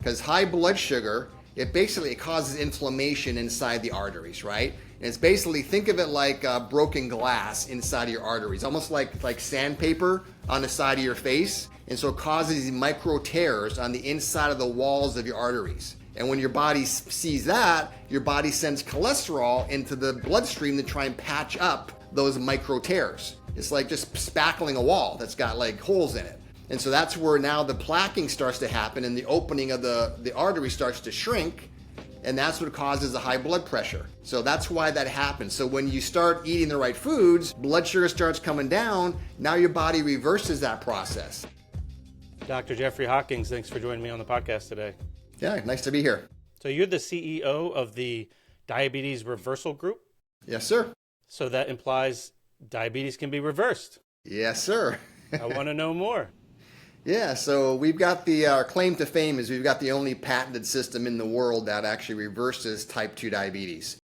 Because high blood sugar, it causes inflammation inside the arteries, right? And it's basically, think of it like broken glass inside of your arteries, almost like sandpaper on the side of your face. And so it causes these micro tears on the inside of the walls of your arteries. And when your body sees that, your body sends cholesterol into the bloodstream to try and patch up those micro tears. It's like just spackling a wall that's got like holes in it. And so that's where now the plaquing starts to happen and the opening of the artery starts to shrink, and that's what causes the high blood pressure. So that's why that happens. So when you start eating the right foods, blood sugar starts coming down, now your body reverses that process. Dr. Jeffrey Hockings, thanks for joining me on the podcast today. Yeah, nice to be here. So you're the CEO of the Diabetes Reversal Group? Yes, sir. So that implies diabetes can be reversed. Yes, sir. I want to know more. Yeah, so we've got our claim to fame is we've got the only patented system in the world that actually reverses type 2 diabetes.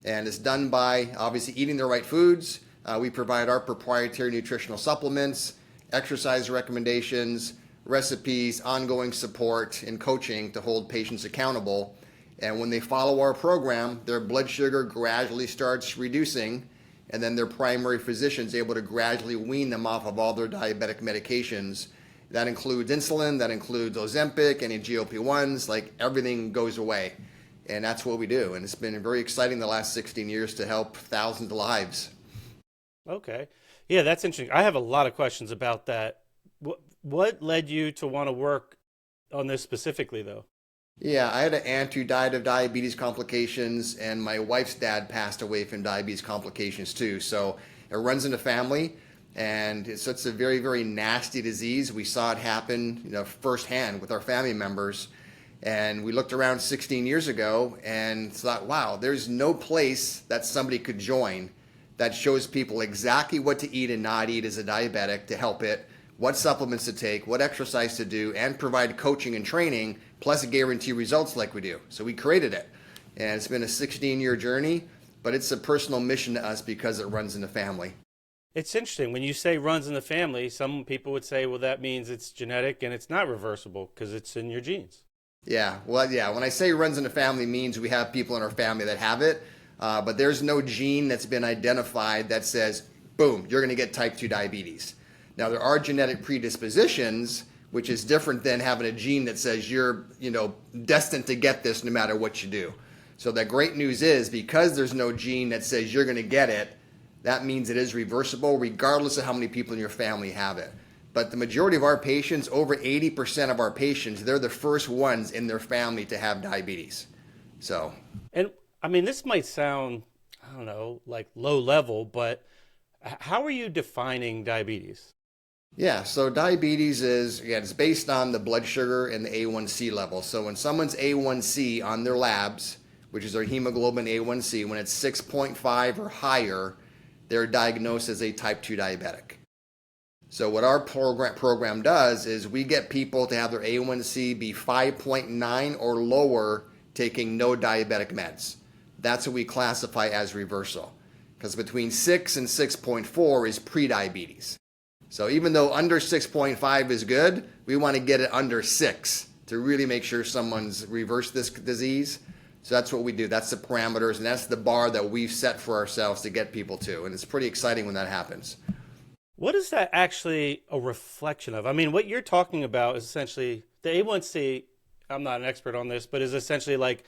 And it's done by obviously eating the right foods. We provide our proprietary nutritional supplements, exercise recommendations, recipes, ongoing support, and coaching to hold patients accountable. And when they follow our program, their blood sugar gradually starts reducing, and then their primary physician is able to gradually wean them off of all their diabetic medications. That includes insulin, that includes Ozempic, any GLP-1s, like everything goes away. And that's what we do. And it's been very exciting the last 16 years to help thousands of lives. Okay. Yeah, that's interesting. I have a lot of questions about that. What led you to want to work on this specifically, though? Yeah, I had an aunt who died of diabetes complications, and my wife's dad passed away from diabetes complications too. So it runs in the family. And it's such a very, very nasty disease. We saw it happen, firsthand with our family members. And we looked around 16 years ago and thought, wow, there's no place that somebody could join that shows people exactly what to eat and not eat as a diabetic to help it, what supplements to take, what exercise to do, and provide coaching and training, plus guarantee results like we do. So we created it. And it's been a 16-year journey, but it's a personal mission to us because it runs in the family. It's interesting. When you say runs in the family, some people would say, well, that means it's genetic and it's not reversible because it's in your genes. Yeah, well, yeah. When I say runs in the family means we have people in our family that have it, but there's no gene that's been identified that says, boom, you're going to get type 2 diabetes. Now, there are genetic predispositions, which is different than having a gene that says you're, destined to get this no matter what you do. So the great news is because there's no gene that says you're going to get it, that means it is reversible regardless of how many people in your family have it. But the majority of our patients, over 80% of our patients, they're the first ones in their family to have diabetes. So, and I mean, this might sound, I don't know, like low level, but how are you defining diabetes? Yeah, so diabetes is, again, it's based on the blood sugar and the A1C level. So when someone's A1C on their labs, which is their hemoglobin A1C, when it's 6.5 or higher, they're diagnosed as a type 2 diabetic. So what our program does is we get people to have their A1C be 5.9 or lower taking no diabetic meds. That's what we classify as reversal. Because between 6 and 6.4 is prediabetes. So even though under 6.5 is good, we want to get it under 6 to really make sure someone's reversed this disease. So that's what we do. That's the parameters, and that's the bar that we've set for ourselves to get people to. And it's pretty exciting when that happens. What is that actually a reflection of? I mean, what you're talking about is essentially the A1C, I'm not an expert on this, but is essentially like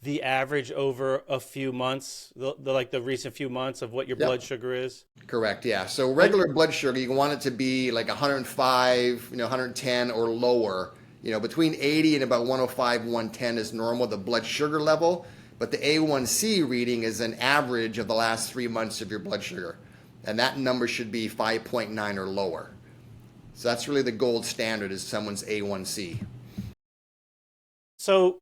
the average over a few months, the recent few months of what your blood sugar is? Correct, yeah. So regular blood sugar, you want it to be like 105, 110 or lower. Between 80 and about 105, 110 is normal, the blood sugar level. But the A1C reading is an average of the last 3 months of your blood sugar. And that number should be 5.9 or lower. So that's really the gold standard is someone's A1C. So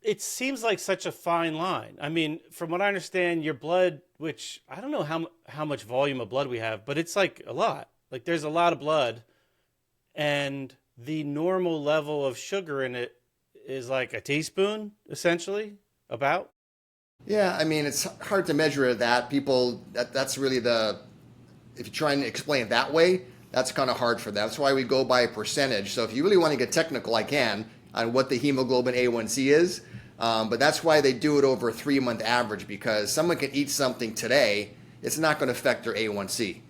it seems like such a fine line. I mean, from what I understand, your blood, which I don't know how much volume of blood we have, but it's like a lot. Like there's a lot of blood, and the normal level of sugar in it is like a teaspoon, essentially, about. Yeah, I mean, it's hard to measure that. That's really if you try and explain it that way, that's kind of hard for them. That's why we go by a percentage. So if you really want to get technical, I can. on what the hemoglobin A1C is. But that's why they do it over a 3-month average, because someone can eat something today, it's not going to affect their A1C,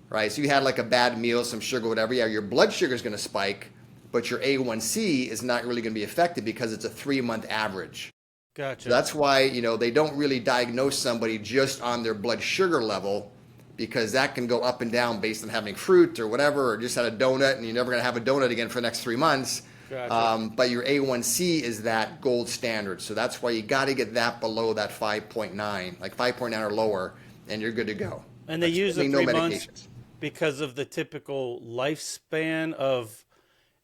right? So you had like a bad meal, some sugar, whatever. Yeah, your blood sugar is going to spike, but your A1C is not really going to be affected because it's a 3-month average. Gotcha. So that's why, they don't really diagnose somebody just on their blood sugar level, because that can go up and down based on having fruit or whatever, or just had a donut and you're never going to have a donut again for the next 3 months. Gotcha. But your A1C is that gold standard. So that's why you got to get that below that 5.9, like 5.9 or lower, and you're good to go. And they use the no 3 months medications. because of the typical lifespan of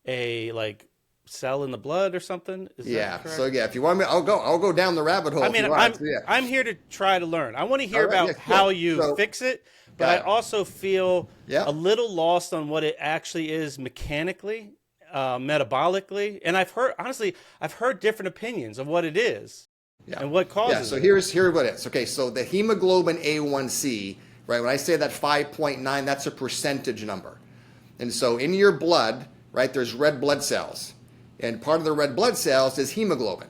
a cell in the blood or something. Is Yeah. that correct? So yeah, if you want me, I'll go down the rabbit hole. I if mean, you want. So, yeah. I'm here to try to learn. I want to hear All right, about yeah, cool. how you So- fix it, but Got I it. also feel Yeah. a little lost on what it actually is mechanically, metabolically, and I've heard different opinions of what it is Yeah. and what causes Yeah, so it. here's what it is. Okay, so the hemoglobin A1C, right? When I say that 5.9, that's a percentage number. And so in your blood, right, there's red blood cells. And part of the red blood cells is hemoglobin.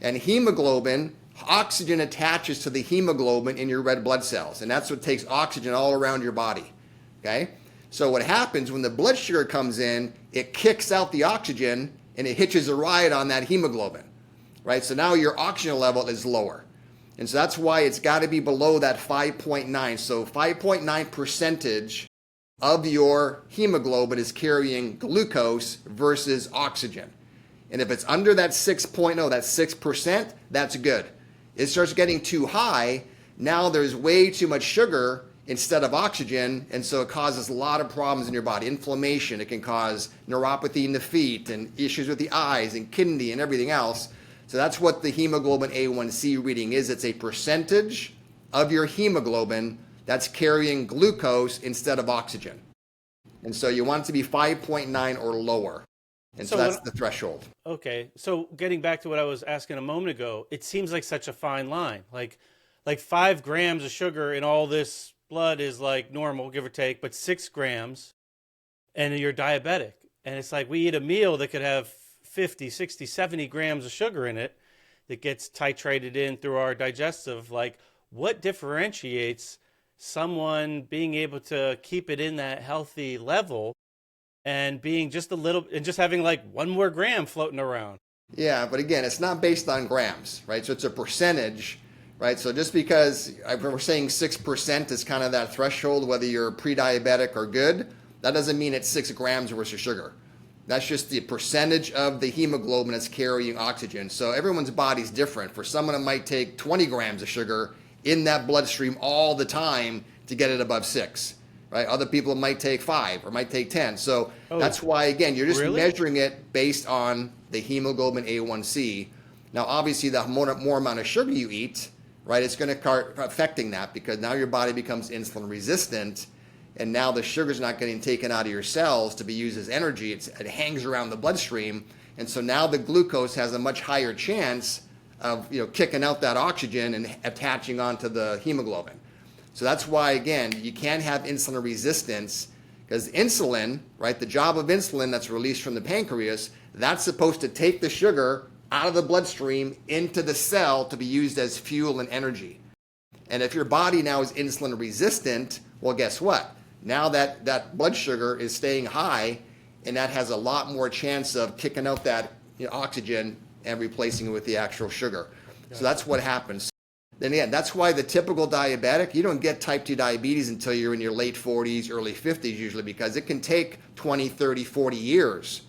And hemoglobin, oxygen attaches to the hemoglobin in your red blood cells. And that's what takes oxygen all around your body. Okay? So what happens when the blood sugar comes in, it kicks out the oxygen and it hitches a ride on that hemoglobin. Right? So now your oxygen level is lower. And so that's why it's got to be below that 5.9. So 5.9 percentage of your hemoglobin is carrying glucose versus oxygen. And if it's under that 6.0, that 6%, that's good. It starts getting too high. Now there's way too much sugar instead of oxygen, and so it causes a lot of problems in your body. Inflammation, it can cause neuropathy in the feet and issues with the eyes and kidney and everything else. So that's what the hemoglobin A1C reading is. It's a percentage of your hemoglobin that's carrying glucose instead of oxygen. And so you want it to be 5.9 or lower. And so that's the threshold. Okay, so getting back to what I was asking a moment ago, it seems like such a fine line. Like 5 grams of sugar in all this blood is like normal, give or take, but 6 grams and you're diabetic. And it's like we eat a meal that could have 50, 60, 70 grams of sugar in it that gets titrated in through our digestive. Like, what differentiates someone being able to keep it in that healthy level and being just a little, and just having like 1 more gram floating around? Yeah, but again, it's not based on grams, right? So it's a percentage, right? So just because we're saying 6% is kind of that threshold, whether you're pre-diabetic or good, that doesn't mean it's 6 grams worth of sugar. That's just the percentage of the hemoglobin that's carrying oxygen. So everyone's body's different. For someone, it might take 20 grams of sugar in that bloodstream all the time to get it above 6, right? Other people, it might take 5 or might take 10. So that's why, again, you're just measuring it based on the hemoglobin A1C. Now, obviously, the more amount of sugar you eat, right, it's going to start affecting that, because now your body becomes insulin resistant. And now the sugar's not getting taken out of your cells to be used as energy. It hangs around the bloodstream. And so now the glucose has a much higher chance of kicking out that oxygen and attaching onto the hemoglobin. So that's why, again, you can't have insulin resistance, because insulin, right, the job of insulin that's released from the pancreas, that's supposed to take the sugar out of the bloodstream into the cell to be used as fuel and energy. And if your body now is insulin resistant, well, guess what? Now that blood sugar is staying high, and that has a lot more chance of kicking out that oxygen and replacing it with the actual sugar. So that's what happens. Then again, that's why the typical diabetic, you don't get type 2 diabetes until you're in your late 40s, early 50s usually, because it can take 20, 30, 40 years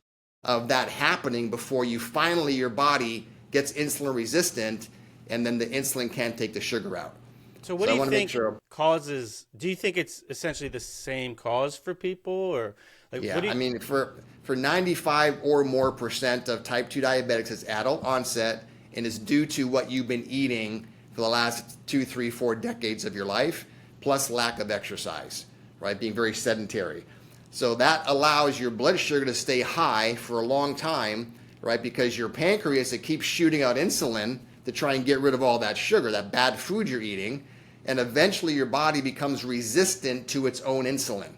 of that happening before finally your body gets insulin resistant, and then the insulin can't take the sugar out. So what do you think causes? Do you think it's essentially the same cause for people, or like? Yeah, I mean, for 95 or more percent of type 2 diabetics, it's adult onset and is due to what you've been eating for the last 2, 3, 4 decades of your life, plus lack of exercise, right? Being very sedentary. So that allows your blood sugar to stay high for a long time, right? Because your pancreas, it keeps shooting out insulin to try and get rid of all that sugar, that bad food you're eating, and eventually your body becomes resistant to its own insulin.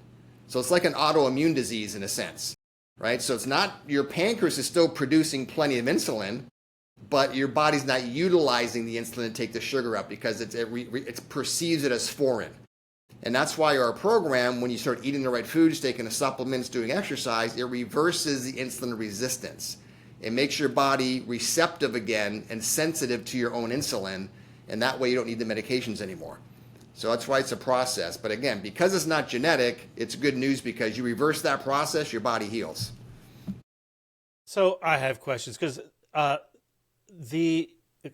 So it's like an autoimmune disease in a sense, right? So it's not, your pancreas is still producing plenty of insulin, but your body's not utilizing the insulin to take the sugar up because it perceives it as foreign. And that's why our program, when you start eating the right foods, taking the supplements, doing exercise, it reverses the insulin resistance. It makes your body receptive again and sensitive to your own insulin, and that way you don't need the medications anymore. So that's why it's a process. But again, because it's not genetic, it's good news because you reverse that process, your body heals. So I have questions because a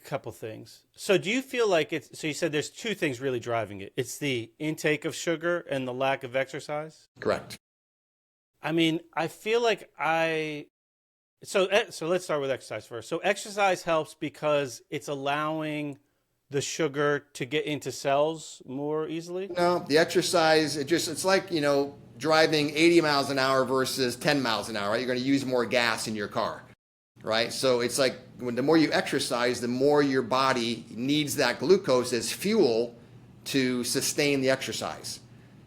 couple things. So do you feel like so you said there's two things really driving it. It's the intake of sugar and the lack of exercise? Correct. I mean, I feel like so let's start with exercise first. So exercise helps because it's allowing the sugar to get into cells more easily? No, the exercise, it's like, driving 80 miles an hour versus 10 miles an hour, right? You're going to use more gas in your car, right? So it's like the more you exercise, the more your body needs that glucose as fuel to sustain the exercise.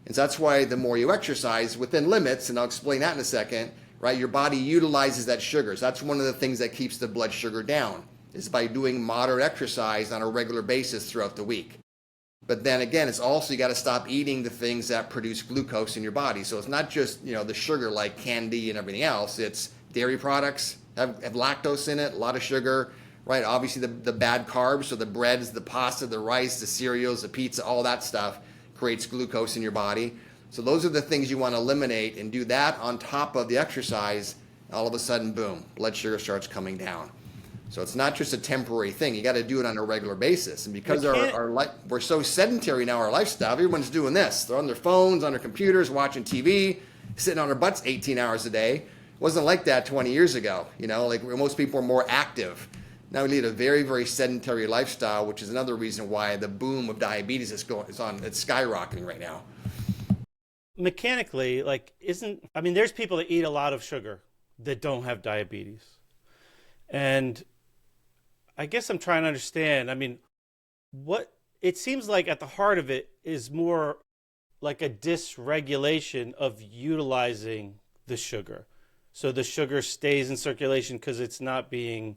And so that's why the more you exercise within limits, and I'll explain that in a second, right? Your body utilizes that sugar. So that's one of the things that keeps the blood sugar down, is by doing moderate exercise on a regular basis throughout the week. But then again, it's also, you got to stop eating the things that produce glucose in your body. So it's not just, the sugar like candy and everything else. It's dairy products have lactose in it, a lot of sugar, right? Obviously the bad carbs, so the breads, the pasta, the rice, the cereals, the pizza, all that stuff creates glucose in your body. So those are the things you want to eliminate, and do that on top of the exercise. All of a sudden, boom, blood sugar starts coming down. So it's not just a temporary thing. You got to do it on a regular basis. And because we're so sedentary now, our lifestyle, everyone's doing this. They're on their phones, on their computers, watching TV, sitting on their butts 18 hours a day. It wasn't like that 20 years ago. Like most people are more active. Now we lead a very, very sedentary lifestyle, which is another reason why the boom of diabetes it's skyrocketing right now. Mechanically, there's people that eat a lot of sugar that don't have diabetes. And I guess I'm trying to understand. What it seems like at the heart of it is more like a dysregulation of utilizing the sugar. So the sugar stays in circulation because it's not being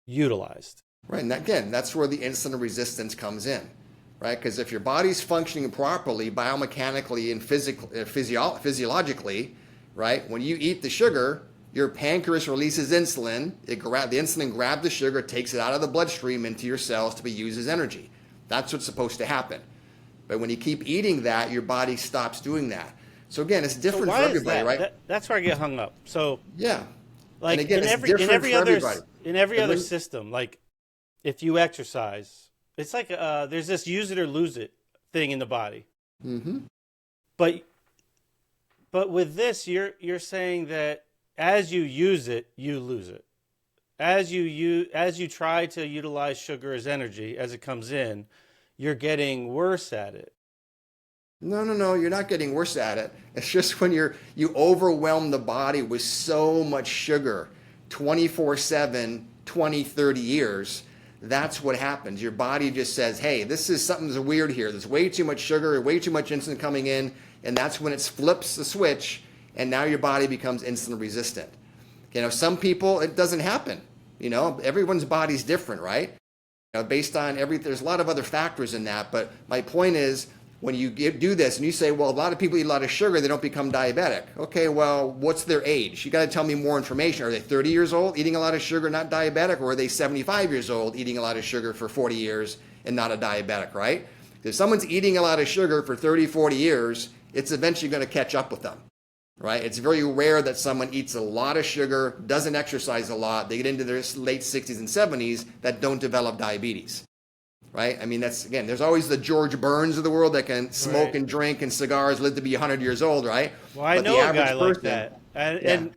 utilized. Right. And again, that's where the insulin resistance comes in, right? Because if your body's functioning properly, biomechanically and physiologically, right, when you eat the sugar, your pancreas releases insulin. The insulin grabs the sugar, takes it out of the bloodstream into your cells to be used as energy. That's what's supposed to happen. But when you keep eating that, your body stops doing that. So again, it's different for everybody, right? That's where I get hung up. So yeah, like and again, in every other system, like if you exercise, it's like there's this use it or lose it thing in the body. Mm-hmm. But with this, you're saying that as you use it, you lose it. As you try to utilize sugar as energy as it comes in, you're getting worse at it. No, you're not getting worse at it. It's just when you overwhelm the body with so much sugar 24/7, 20, 30 years, that's what happens. Your body just says, hey, something's weird here. There's way too much sugar, way too much insulin coming in, and that's when it flips the switch, and now your body becomes insulin resistant. Some people, it doesn't happen. Everyone's body's different, right? Based on there's a lot of other factors in that, but my point is, when you do this and you say, well, a lot of people eat a lot of sugar, they don't become diabetic. Okay, well, what's their age? You got to tell me more information. Are they 30 years old eating a lot of sugar, not diabetic? Or are they 75 years old eating a lot of sugar for 40 years and not a diabetic, right? If someone's eating a lot of sugar for 30, 40 years, it's eventually going to catch up with them, right? It's very rare that someone eats a lot of sugar, doesn't exercise a lot, they get into their late 60s and 70s that don't develop diabetes. Right? There's always the George Burns of the world that can smoke and drink and cigars, live to be 100 years old, right? Well, I know a guy like that. And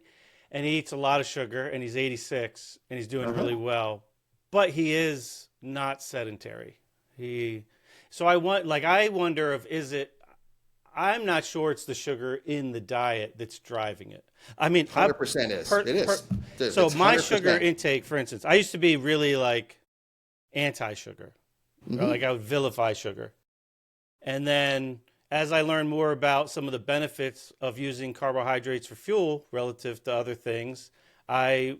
he eats a lot of sugar, and he's 86, and he's doing really well. But he is not sedentary. I wonder I'm not sure it's the sugar in the diet that's driving it. 100% is. It is. So it's my 100%. sugar intake, for instance, I used to be really anti-sugar. Mm-hmm. Like I would vilify sugar. And then as I learn more about some of the benefits of using carbohydrates for fuel relative to other things, I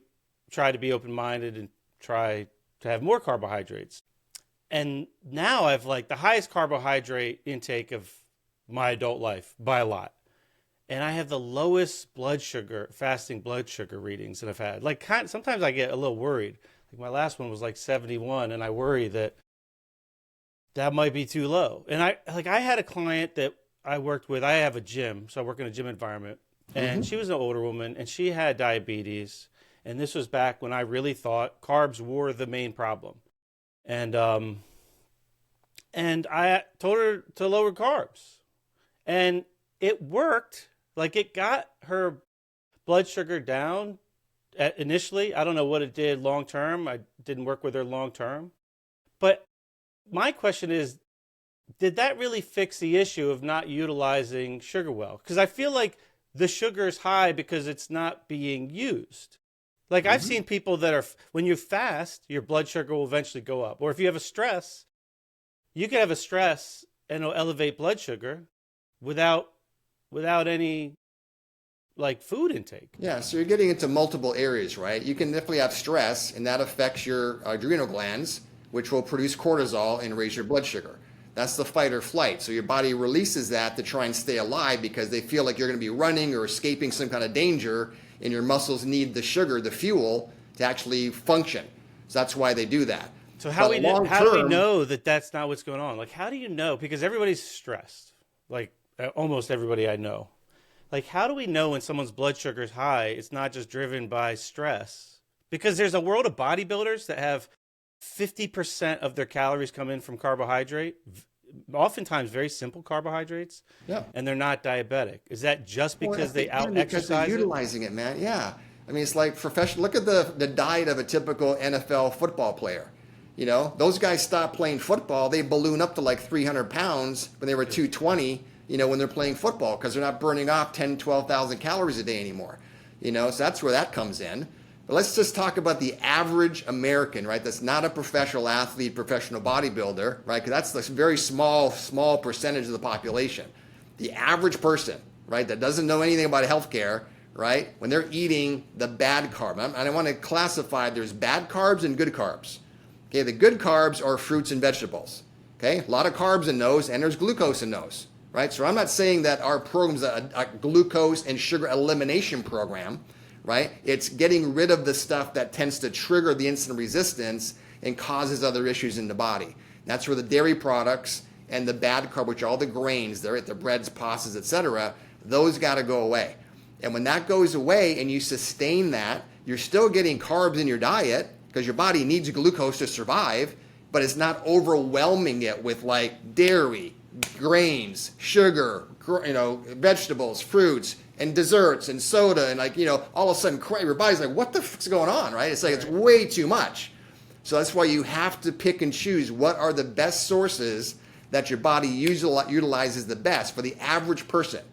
try to be open-minded and try to have more carbohydrates. And now I've like the highest carbohydrate intake of my adult life by a lot. And I have the lowest fasting blood sugar readings that I've had. Like sometimes I get a little worried. Like my last one was like 71, and I worry that might be too low. And I had a client that I worked with. I have a gym, so I work in a gym environment. And she was an older woman, and she had diabetes. And this was back when I really thought carbs were the main problem. And I told her to lower carbs, and it worked. Like it got her blood sugar down initially. I don't know what it did long term. I didn't work with her long term, but my question is, did that really fix the issue of not utilizing sugar well? Because I feel like the sugar is high because it's not being used. Like I've seen people that are, when you fast, your blood sugar will eventually go up. Or if you have a stress, you can have a stress and it'll elevate blood sugar without any like food intake. Yeah, so you're getting into multiple areas, right? You can definitely have stress, and that affects your adrenal glands, which will produce cortisol and raise your blood sugar. That's the fight or flight. So your body releases that to try and stay alive because they feel like you're going to be running or escaping some kind of danger, and your muscles need the sugar, the fuel, to actually function. So that's why they do that. So how do we know that that's not what's going on? Like, how do you know? Because everybody's stressed. Like almost everybody I know. Like, how do we know when someone's blood sugar is high, it's not just driven by stress? Because there's a world of bodybuilders that have 50% of their calories come in from carbohydrate, oftentimes very simple carbohydrates, and they're not diabetic. Is that just because they out-exercise because they're utilizing it, man. Yeah. I mean, it's like professional. Look at the diet of a typical NFL football player. You know, those guys stop playing football, they balloon up to like 300 pounds when they were 220, you know, when they're playing football, because they're not burning off 10, 12,000 calories a day anymore. You know, so that's where that comes in. But let's just talk about the average American, right? That's not a professional athlete, professional bodybuilder, right? Because that's the very small percentage of the population. The average person, right, that doesn't know anything about healthcare, right, when they're eating the bad carb. And I want to classify, there's bad carbs and good carbs. Okay, the good carbs are fruits and vegetables. Okay, a lot of carbs in those, and there's glucose in those, right? So I'm not saying that our program's a glucose and sugar elimination program, right? It's getting rid of the stuff that tends to trigger the insulin resistance and causes other issues in the body. That's where the dairy products and the bad carb, which are all the grains, the breads, pastas, etc., those got to go away. And when that goes away and you sustain that, you're still getting carbs in your diet because your body needs glucose to survive, but it's not overwhelming it with like dairy, grains, sugar, vegetables, fruits, and desserts and soda, and like, all of a sudden your body's like, what the fuck's going on, right? It's like, it's way too much. So that's why you have to pick and choose what are the best sources that your body utilizes the best for the average person.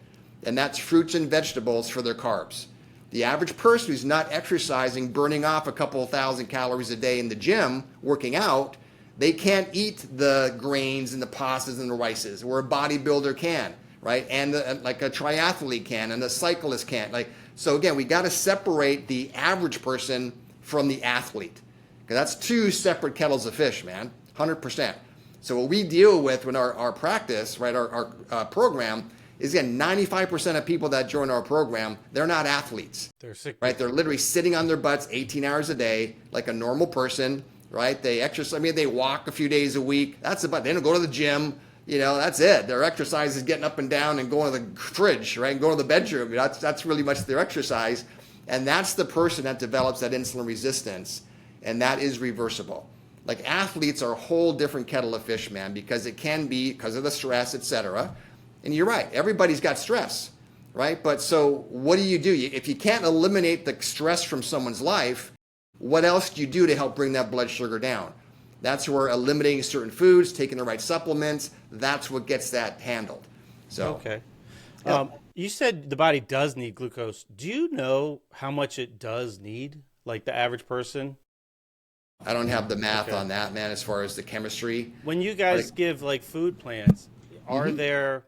And that's fruits and vegetables for their carbs. The average person who's not exercising, burning off a couple of thousand calories a day in the gym, working out, they can't eat the grains and the pastas and the rices, where a bodybuilder can, right? And like a triathlete can, and a cyclist can. So again, we got to separate the average person from the athlete, because that's two separate kettles of fish, man, 100%. So what we deal with in our practice, right, our program, is again, 95% of people that join our program, they're not athletes. They're sick. Right? They're literally sitting on their butts 18 hours a day like a normal person, right? They exercise, they walk a few days a week. That's about it. They don't go to the gym. That's it. Their exercise is getting up and down and going to the fridge, right? And going to the bedroom. That's really much their exercise. And that's the person that develops that insulin resistance. And that is reversible. Like athletes are a whole different kettle of fish, man, because it can be because of the stress, etc. And you're right, everybody's got stress, right? But so what do? If you can't eliminate the stress from someone's life, what else do you do to help bring that blood sugar down? That's where eliminating certain foods, taking the right supplements, that's what gets that handled. So okay. Yeah. You said the body does need glucose. Do you know how much it does need, like the average person? I don't have the math on that, man, as far as the chemistry. When you guys give like food plans, are there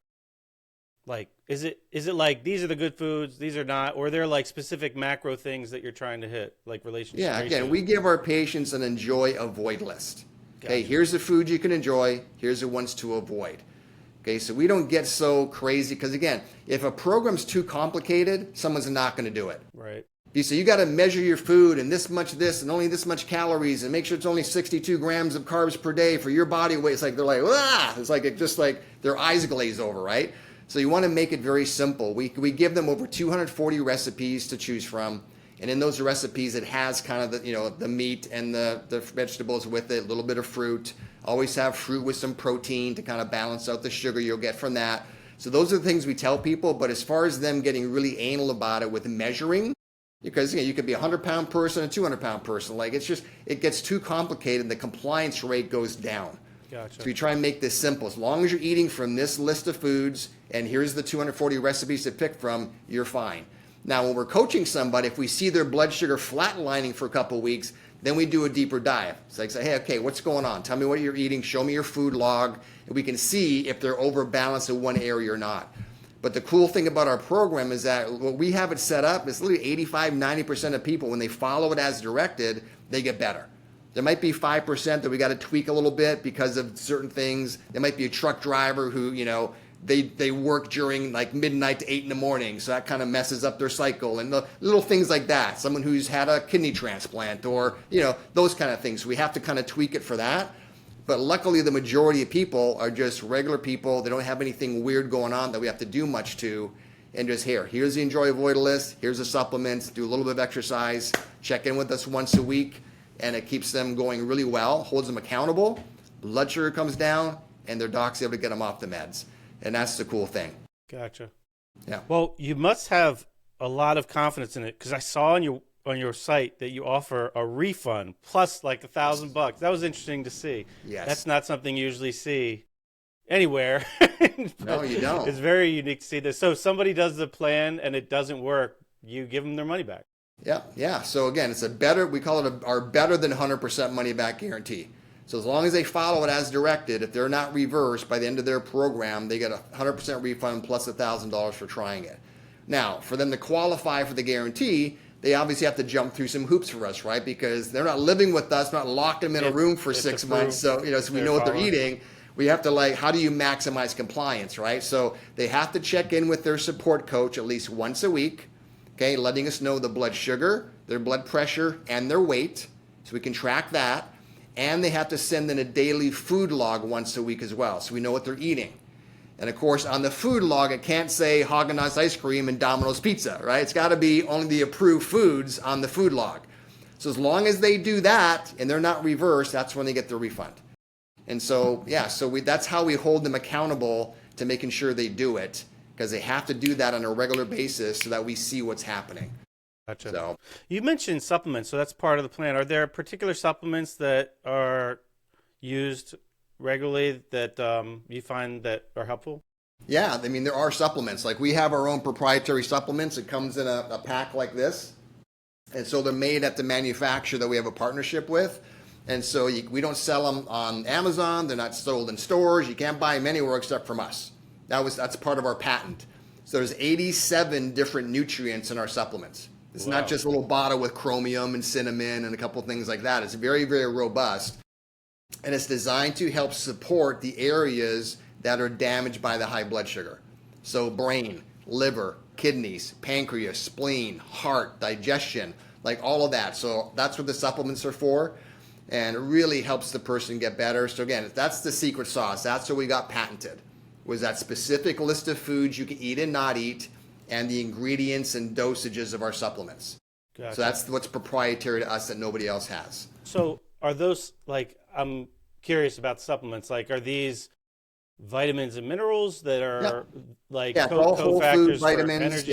Like, is it like these are the good foods, these are not, or are there like specific macro things that you're trying to hit, like relationship Yeah, again, ratios? we give our patients an enjoy avoid list. Okay, Gotcha. here's the food you can enjoy, here's the ones to avoid. Okay, so we don't get so crazy because again, if a program's too complicated, someone's not going to do it. Right. So you got to measure your food and this much this and only this much calories and make sure it's only 62 grams of carbs per day for your body weight. It's like they're like, ah! It's like it just like their eyes glaze over, right? So you want to make it very simple. We give them over 240 recipes to choose from, and in those recipes it has kind of the meat and the vegetables with it, a little bit of fruit. Always have fruit with some protein to kind of balance out the sugar you'll get from that. So those are the things we tell people. But as far as them getting really anal about it with measuring, because you could be a 100-pound person, a 200-pound person. Like it gets too complicated and the compliance rate goes down. Gotcha. So we try and make this simple. As long as you're eating from this list of foods and here's the 240 recipes to pick from, you're fine. Now, when we're coaching somebody, if we see their blood sugar flatlining for a couple of weeks, then we do a deeper dive. It's like, say, hey, okay, what's going on? Tell me what you're eating. Show me your food log. And we can see if they're overbalanced in one area or not. But the cool thing about our program is that what we have it set up is literally 85, 90% of people, when they follow it as directed, they get better. There might be 5% that we got to tweak a little bit because of certain things. There might be a truck driver who, they work during like midnight to 8 in the morning. So that kind of messes up their cycle and the little things like that. Someone who's had a kidney transplant or, those kind of things. So we have to kind of tweak it for that. But luckily, the majority of people are just regular people. They don't have anything weird going on that we have to do much to. And just here's the enjoy avoid list. Here's the supplements. Do a little bit of exercise. Check in with us once a week. And it keeps them going really well, holds them accountable. Blood sugar comes down, and their doc's able to get them off the meds. And that's the cool thing. Gotcha. Yeah. Well, you must have a lot of confidence in it because I saw on your site that you offer a refund plus like $1,000. That was interesting to see. Yes. That's not something you usually see anywhere. No, you don't. It's very unique to see this. So if somebody does the plan and it doesn't work, you give them their money back. Yeah. So again, it's we call it our better than 100% money back guarantee. So as long as they follow it as directed, if they're not reversed by the end of their program, they get a 100% refund plus $1,000 for trying it. Now, for them to qualify for the guarantee, they obviously have to jump through some hoops for us, right? Because they're not living with us, not locking them in a room for 6 months. So, so we know what they're eating. We have to how do you maximize compliance, right? So they have to check in with their support coach at least once a week, okay, letting us know the blood sugar, their blood pressure, and their weight, so we can track that. And they have to send in a daily food log once a week as well, so we know what they're eating. And of course, on the food log, it can't say Haagen-Dazs ice cream and Domino's pizza, right? It's got to be only the approved foods on the food log. So as long as they do that and they're not reversed, that's when they get their refund. And so, that's how we hold them accountable to making sure they do it, because they have to do that on a regular basis so that we see what's happening. Gotcha. So, you mentioned supplements, so that's part of the plan. Are there particular supplements that are used regularly that you find that are helpful? yeah, I mean, there are supplements. Like we have our own proprietary supplements. It comes in a pack like this. And so they're made at the manufacturer that we have a partnership with. And so we don't sell them on Amazon. They're not sold in stores. You can't buy them anywhere except from us. That's part of our patent. So there's 87 different nutrients in our supplements. It's not just a little bottle with chromium and cinnamon and a couple of things like that. It's very, very robust. And it's designed to help support the areas that are damaged by the high blood sugar. So brain, liver, kidneys, pancreas, spleen, heart, digestion, like all of that. So that's what the supplements are for. And it really helps the person get better. So again, that's the secret sauce. That's what we got patented, was that specific list of foods you can eat and not eat, and the ingredients and dosages of our supplements. Gotcha. So that's what's proprietary to us that nobody else has. So are those, I'm curious about supplements, are these vitamins and minerals that are it's all whole food vitamins.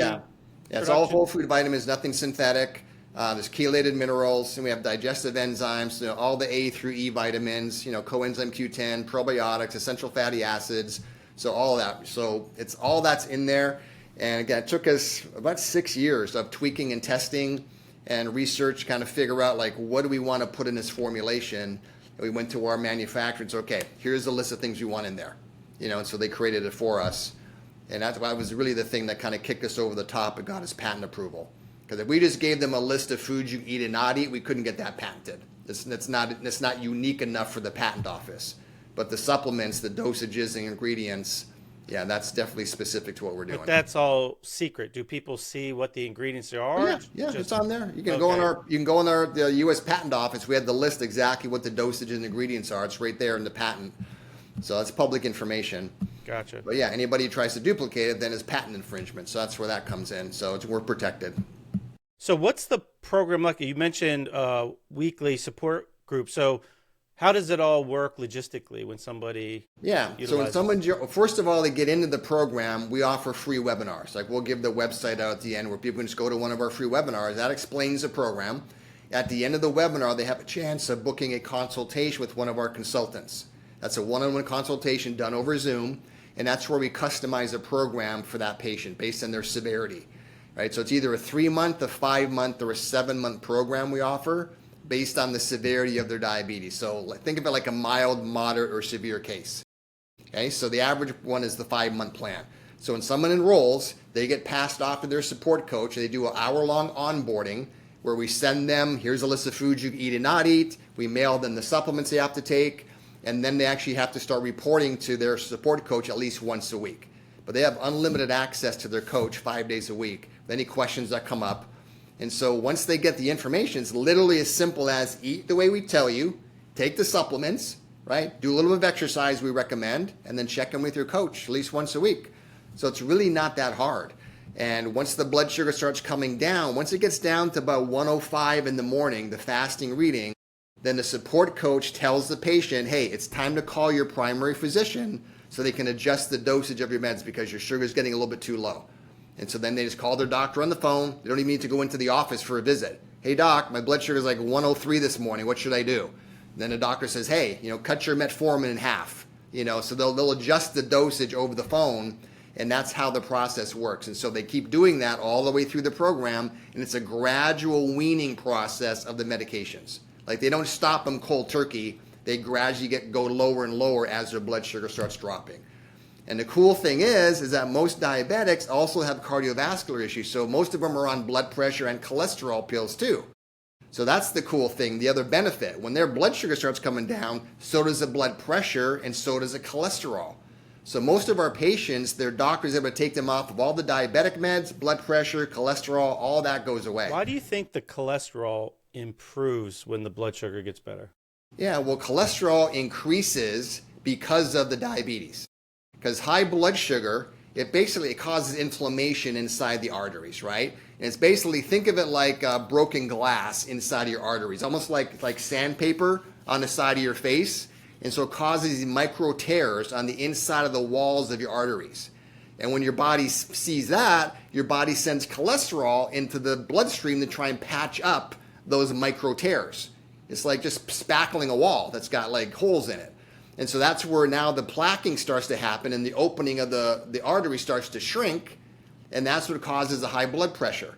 It's all whole food vitamins, nothing synthetic. There's chelated minerals, and we have digestive enzymes, all the A through E vitamins, coenzyme Q10, probiotics, essential fatty acids, so all of that. So it's all that's in there. And again, it took us about 6 years of tweaking and testing and research to kind of figure out what do we want to put in this formulation. And we went to our manufacturer and said, okay, here's the list of things we want in there. And so they created it for us. And that was really the thing that kind of kicked us over the top and got us patent approval. Because if we just gave them a list of foods you eat and not eat, we couldn't get that patented. It's not unique enough for the patent office. But the supplements, the dosages and ingredients, yeah, that's definitely specific to what we're doing. But that's all secret. Do people see what the ingredients are? Oh, yeah, it's on there. You can go on the U.S. Patent Office. We have the list exactly what the dosage and ingredients are. It's right there in the patent. So that's public information. Gotcha. But yeah, anybody who tries to duplicate it then is patent infringement. So that's where that comes in. So we're protected. So what's the program like? You mentioned weekly support group. So how does it all work logistically when somebody So when someone, first of all, they get into the program, we offer free webinars. Like we'll give the website out at the end where people can just go to one of our free webinars. That explains the program. At the end of the webinar, they have a chance of booking a consultation with one of our consultants. That's a one-on-one consultation done over Zoom, and that's where we customize a program for that patient based on their severity. Right? So it's either a 3-month, a 5-month, or a 7-month program we offer based on the severity of their diabetes. So think of it like a mild, moderate, or severe case. Okay, so the average one is the 5-month plan. So when someone enrolls, they get passed off to their support coach. They do an hour-long onboarding where we send them, here's a list of foods you can eat and not eat. We mail them the supplements they have to take, and then they actually have to start reporting to their support coach at least once a week. But they have unlimited access to their coach 5 days a week. Any questions that come up. And so once they get the information, it's literally as simple as eat the way we tell you, take the supplements, right? Do a little bit of exercise we recommend, and then check in with your coach at least once a week. So it's really not that hard. And once the blood sugar starts coming down, once it gets down to about 105 in the morning, the fasting reading, then the support coach tells the patient, hey, it's time to call your primary physician so they can adjust the dosage of your meds because your sugar is getting a little bit too low. And so then they just call their doctor on the phone. They don't even need to go into the office for a visit. Hey, doc, my blood sugar is like 103 this morning. What should I do? And then the doctor says, hey, cut your metformin in half. So they'll adjust the dosage over the phone, and that's how the process works. And so they keep doing that all the way through the program, and it's a gradual weaning process of the medications. Like they don't stop them cold turkey. They gradually go lower and lower as their blood sugar starts dropping. And the cool thing is that most diabetics also have cardiovascular issues. So most of them are on blood pressure and cholesterol pills too. So that's the cool thing, the other benefit. When their blood sugar starts coming down, so does the blood pressure and so does the cholesterol. So most of our patients, their doctors are able to take them off of all the diabetic meds, blood pressure, cholesterol, all that goes away. Why do you think the cholesterol improves when the blood sugar gets better? Yeah, well, cholesterol increases because of the diabetes. Because high blood sugar, it causes inflammation inside the arteries, right? And it's basically, think of it like broken glass inside of your arteries, almost like sandpaper on the side of your face. And so it causes these micro tears on the inside of the walls of your arteries. And when your body sees that, your body sends cholesterol into the bloodstream to try and patch up those micro tears. It's like just spackling a wall that's got like holes in it. And so that's where now the plaquing starts to happen and the opening of the artery starts to shrink, and that's what causes the high blood pressure.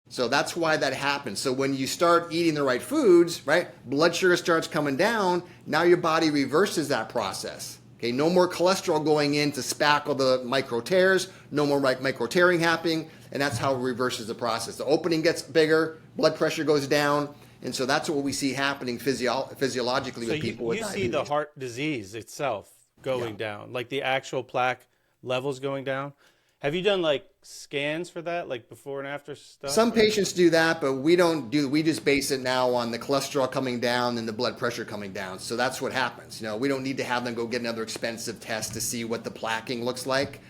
So that's why that happens. So when you start eating the right foods, right, blood sugar starts coming down, now your body reverses that process. Okay, no more cholesterol going in to spackle the micro tears, no more micro tearing happening, and that's how it reverses the process. The opening gets bigger, blood pressure goes down, and so that's what we see happening physiologically with people with diabetes. You see the heart disease itself going down, like the actual plaque levels going down. Have you done like scans for that, like before and after stuff? Some patients do that, but we don't do. We just base it now on the cholesterol coming down and the blood pressure coming down. So that's what happens. We don't need to have them go get another expensive test to see what the plaquing looks like,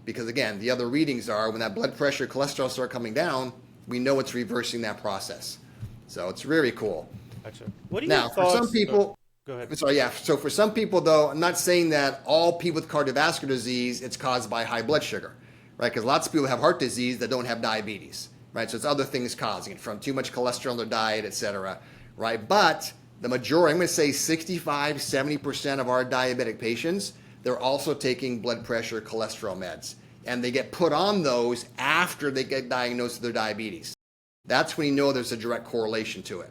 because again, the other readings are when that blood pressure, cholesterol start coming down, we know it's reversing that process. So it's really cool. Gotcha. What do you now, for some people, go ahead. Sorry, yeah. So for some people, though, I'm not saying that all people with cardiovascular disease, it's caused by high blood sugar, right? Because lots of people have heart disease that don't have diabetes, right? So it's other things causing it, from too much cholesterol in their diet, et cetera, right? But the majority, I'm going to say 65, 70% of our diabetic patients, they're also taking blood pressure, cholesterol meds. And they get put on those after they get diagnosed with their diabetes. That's when you know there's a direct correlation to it.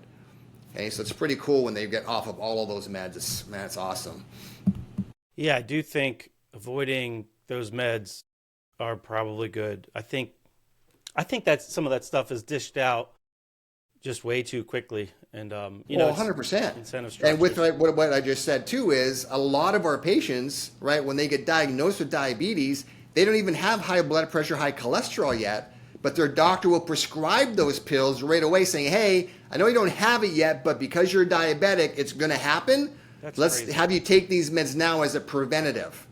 Okay, so it's pretty cool when they get off of all of those meds. It's awesome. Yeah, I do think avoiding those meds are probably good. I think that some of that stuff is dished out just way too quickly, and Well, it's 100%. incentive And with structures. what I just said too is a lot of our patients, right, when they get diagnosed with diabetes, they don't even have high blood pressure, high cholesterol yet, but their doctor will prescribe those pills right away saying, hey, I know you don't have it yet, but because you're diabetic, it's going to happen. That's Let's crazy. have you take these meds now as a preventative.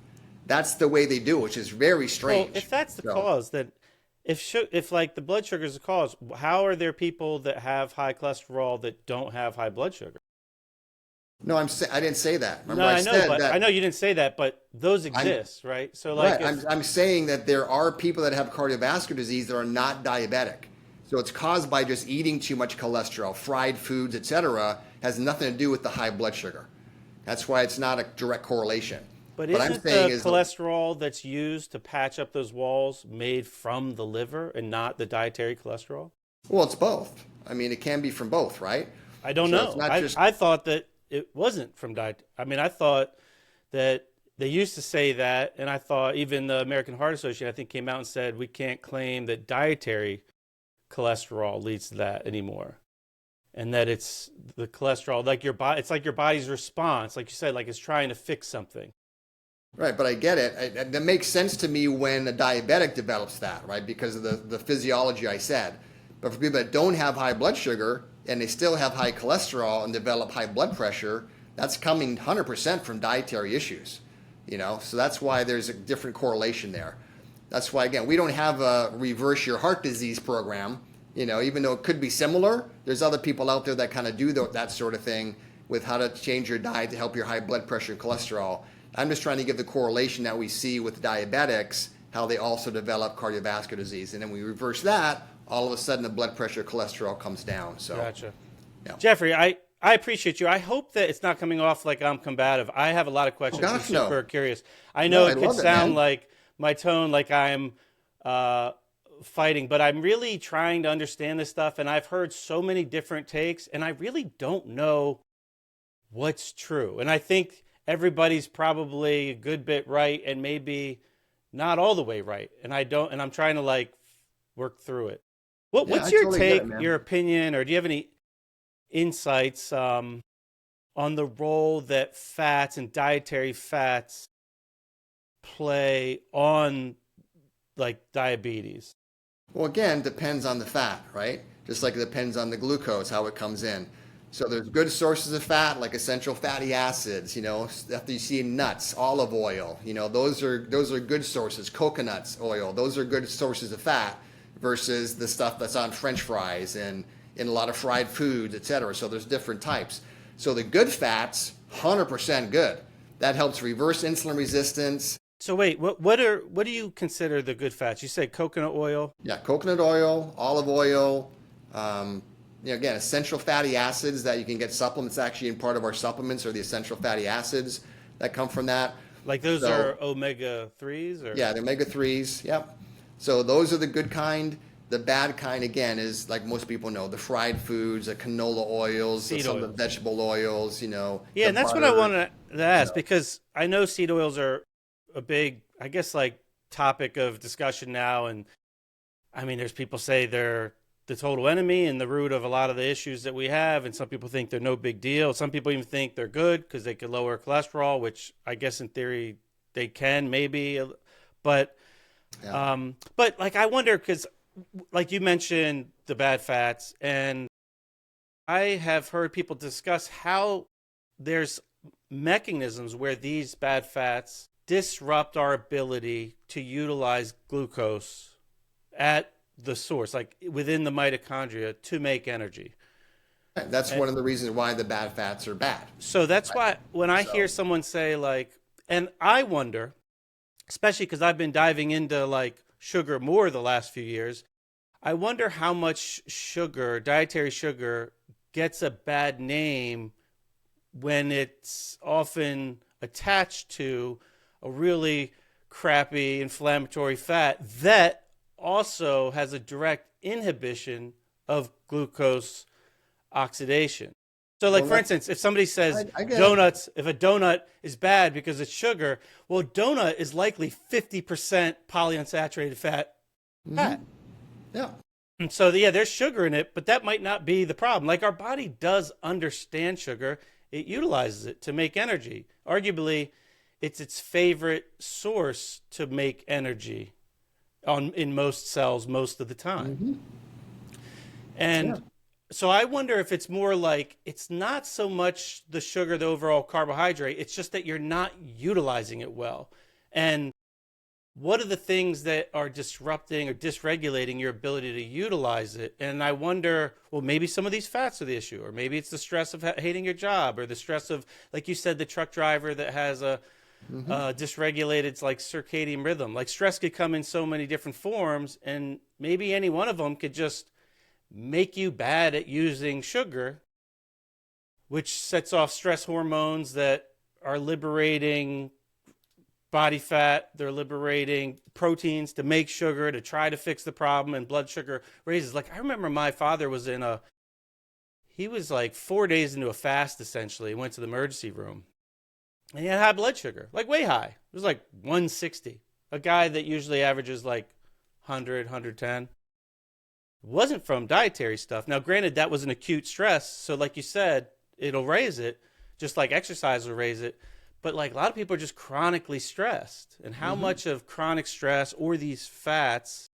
That's the way they do, which is very Well, strange. if that's the So, cause, then if like the blood sugar is the cause, how are there people that have high cholesterol that don't have high blood sugar? no, I didn't say that. No, Remember, I I know, said but I that know you didn't say that, but those I'm exist, right? So like right. if I'm saying that there are people that have cardiovascular disease that are not diabetic. So it's caused by just eating too much cholesterol, fried foods, etc. Has nothing to do with the high blood sugar. That's why it's not a direct correlation. but What I'm isn't saying the is, cholesterol that's used to patch up those walls made from the liver and not the dietary cholesterol? well, it's both. I mean, it can be from both, right? I don't So it's know. not just I thought that it wasn't from diet. I mean, I thought that they used to say that, and I thought even the American Heart Association, I think, came out and said we can't claim that dietary cholesterol leads to that anymore, and that it's the cholesterol, like your body, it's like your body's response, like you said, like it's trying to fix something. right, but I get it. That makes sense to me when a diabetic develops that, right? Because of the physiology I said. But for people that don't have high blood sugar and they still have high cholesterol and develop high blood pressure, that's coming 100% from dietary issues. So that's why there's a different correlation there. That's why, again, we don't have a reverse your heart disease program. Even though it could be similar, there's other people out there that kind of do that sort of thing with how to change your diet to help your high blood pressure and cholesterol. I'm just trying to give the correlation that we see with diabetics, how they also develop cardiovascular disease. And then we reverse that, all of a sudden the blood pressure, cholesterol comes down. So, Gotcha. yeah. Jeffrey, I appreciate you. I hope that it's not coming off like I'm combative. I have a lot of Oh, questions. I'm gosh, no. super curious. I No, know I it could love it, sound man. like my tone, like I'm uh, fighting, but I'm really trying to understand this stuff. And I've heard so many different takes, and I really don't know what's true. And I think everybody's probably a good bit right, and maybe not all the way right. And I don't, and I'm trying to like work through it. Yeah, What's I your totally get it, take, man. your opinion, or do you have any insights on the role that fats and dietary fats play on like diabetes? Well, again, depends on the fat, right? Just like it depends on the glucose, how it comes in. So there's good sources of fat, like essential fatty acids, stuff that you see in nuts, olive oil, those are good sources. Coconuts oil, those are good sources of fat versus the stuff that's on French fries and in a lot of fried foods, etc. So there's different types. So the good fats, 100% good. That helps reverse insulin resistance. So wait, what do you consider the good fats? You said coconut oil. Yeah, coconut oil, olive oil, again, essential fatty acids that you can get supplements actually in part of our supplements are the essential fatty acids that come from that. Like those So, are omega 3s or yeah, the omega 3s. Yep. So those are the good kind. The bad kind, again, is like most people know the fried foods, the canola oils, seed some of the oils. vegetable oils, Yeah, the and that's what I butter. wanted to You ask know. because I know seed oils are a big, I guess, like topic of discussion now. And I mean, there's people say they're the total enemy and the root of a lot of the issues that we have. And some people think they're no big deal. Some people even think they're good because they could lower cholesterol, which I guess in theory they can maybe. But Yeah. but like I wonder because like you mentioned the bad fats, and I have heard people discuss how there's mechanisms where these bad fats disrupt our ability to utilize glucose at the source, like within the mitochondria, to make energy. That's And one of the reasons why the bad fats are bad. so that's Right. why when I hear So, someone say, like, and I wonder, especially because I've been diving into like sugar more the last few years, I wonder how much sugar, dietary sugar, gets a bad name when it's often attached to a really crappy inflammatory fat that also has a direct inhibition of glucose oxidation. So like, for instance, if somebody says I get it. donuts, if a donut is bad because it's sugar, well, donut is likely 50% polyunsaturated fat. Yeah. And so, yeah, there's sugar in it, but that might not be the problem. Like, our body does understand sugar. It utilizes it to make energy. Arguably, it's its favorite source to make energy in most cells most of the time. Yeah. And so I wonder if it's more like it's not so much the sugar, the overall carbohydrate, it's just that you're not utilizing it well. And what are the things that are disrupting or dysregulating your ability to utilize it? And I wonder, well, maybe some of these fats are the issue, or maybe it's the stress of hating your job, or the stress of, like you said, the truck driver that has a dysregulated like circadian rhythm. Like, stress could come in so many different forms, and maybe any one of them could just make you bad at using sugar, which sets off stress hormones that are liberating body fat. They're liberating proteins to make sugar to try to fix the problem, and blood sugar raises. Like, I remember my father was he was like 4 days into a fast, essentially. He went to the emergency room and he had high blood sugar, like way high. It was like 160. A guy that usually averages like 100, 110. It wasn't from dietary stuff. Now, granted, that was an acute stress. So like you said, it'll raise it, just like exercise will raise it. But like, a lot of people are just chronically stressed, and how much of chronic stress or these fats,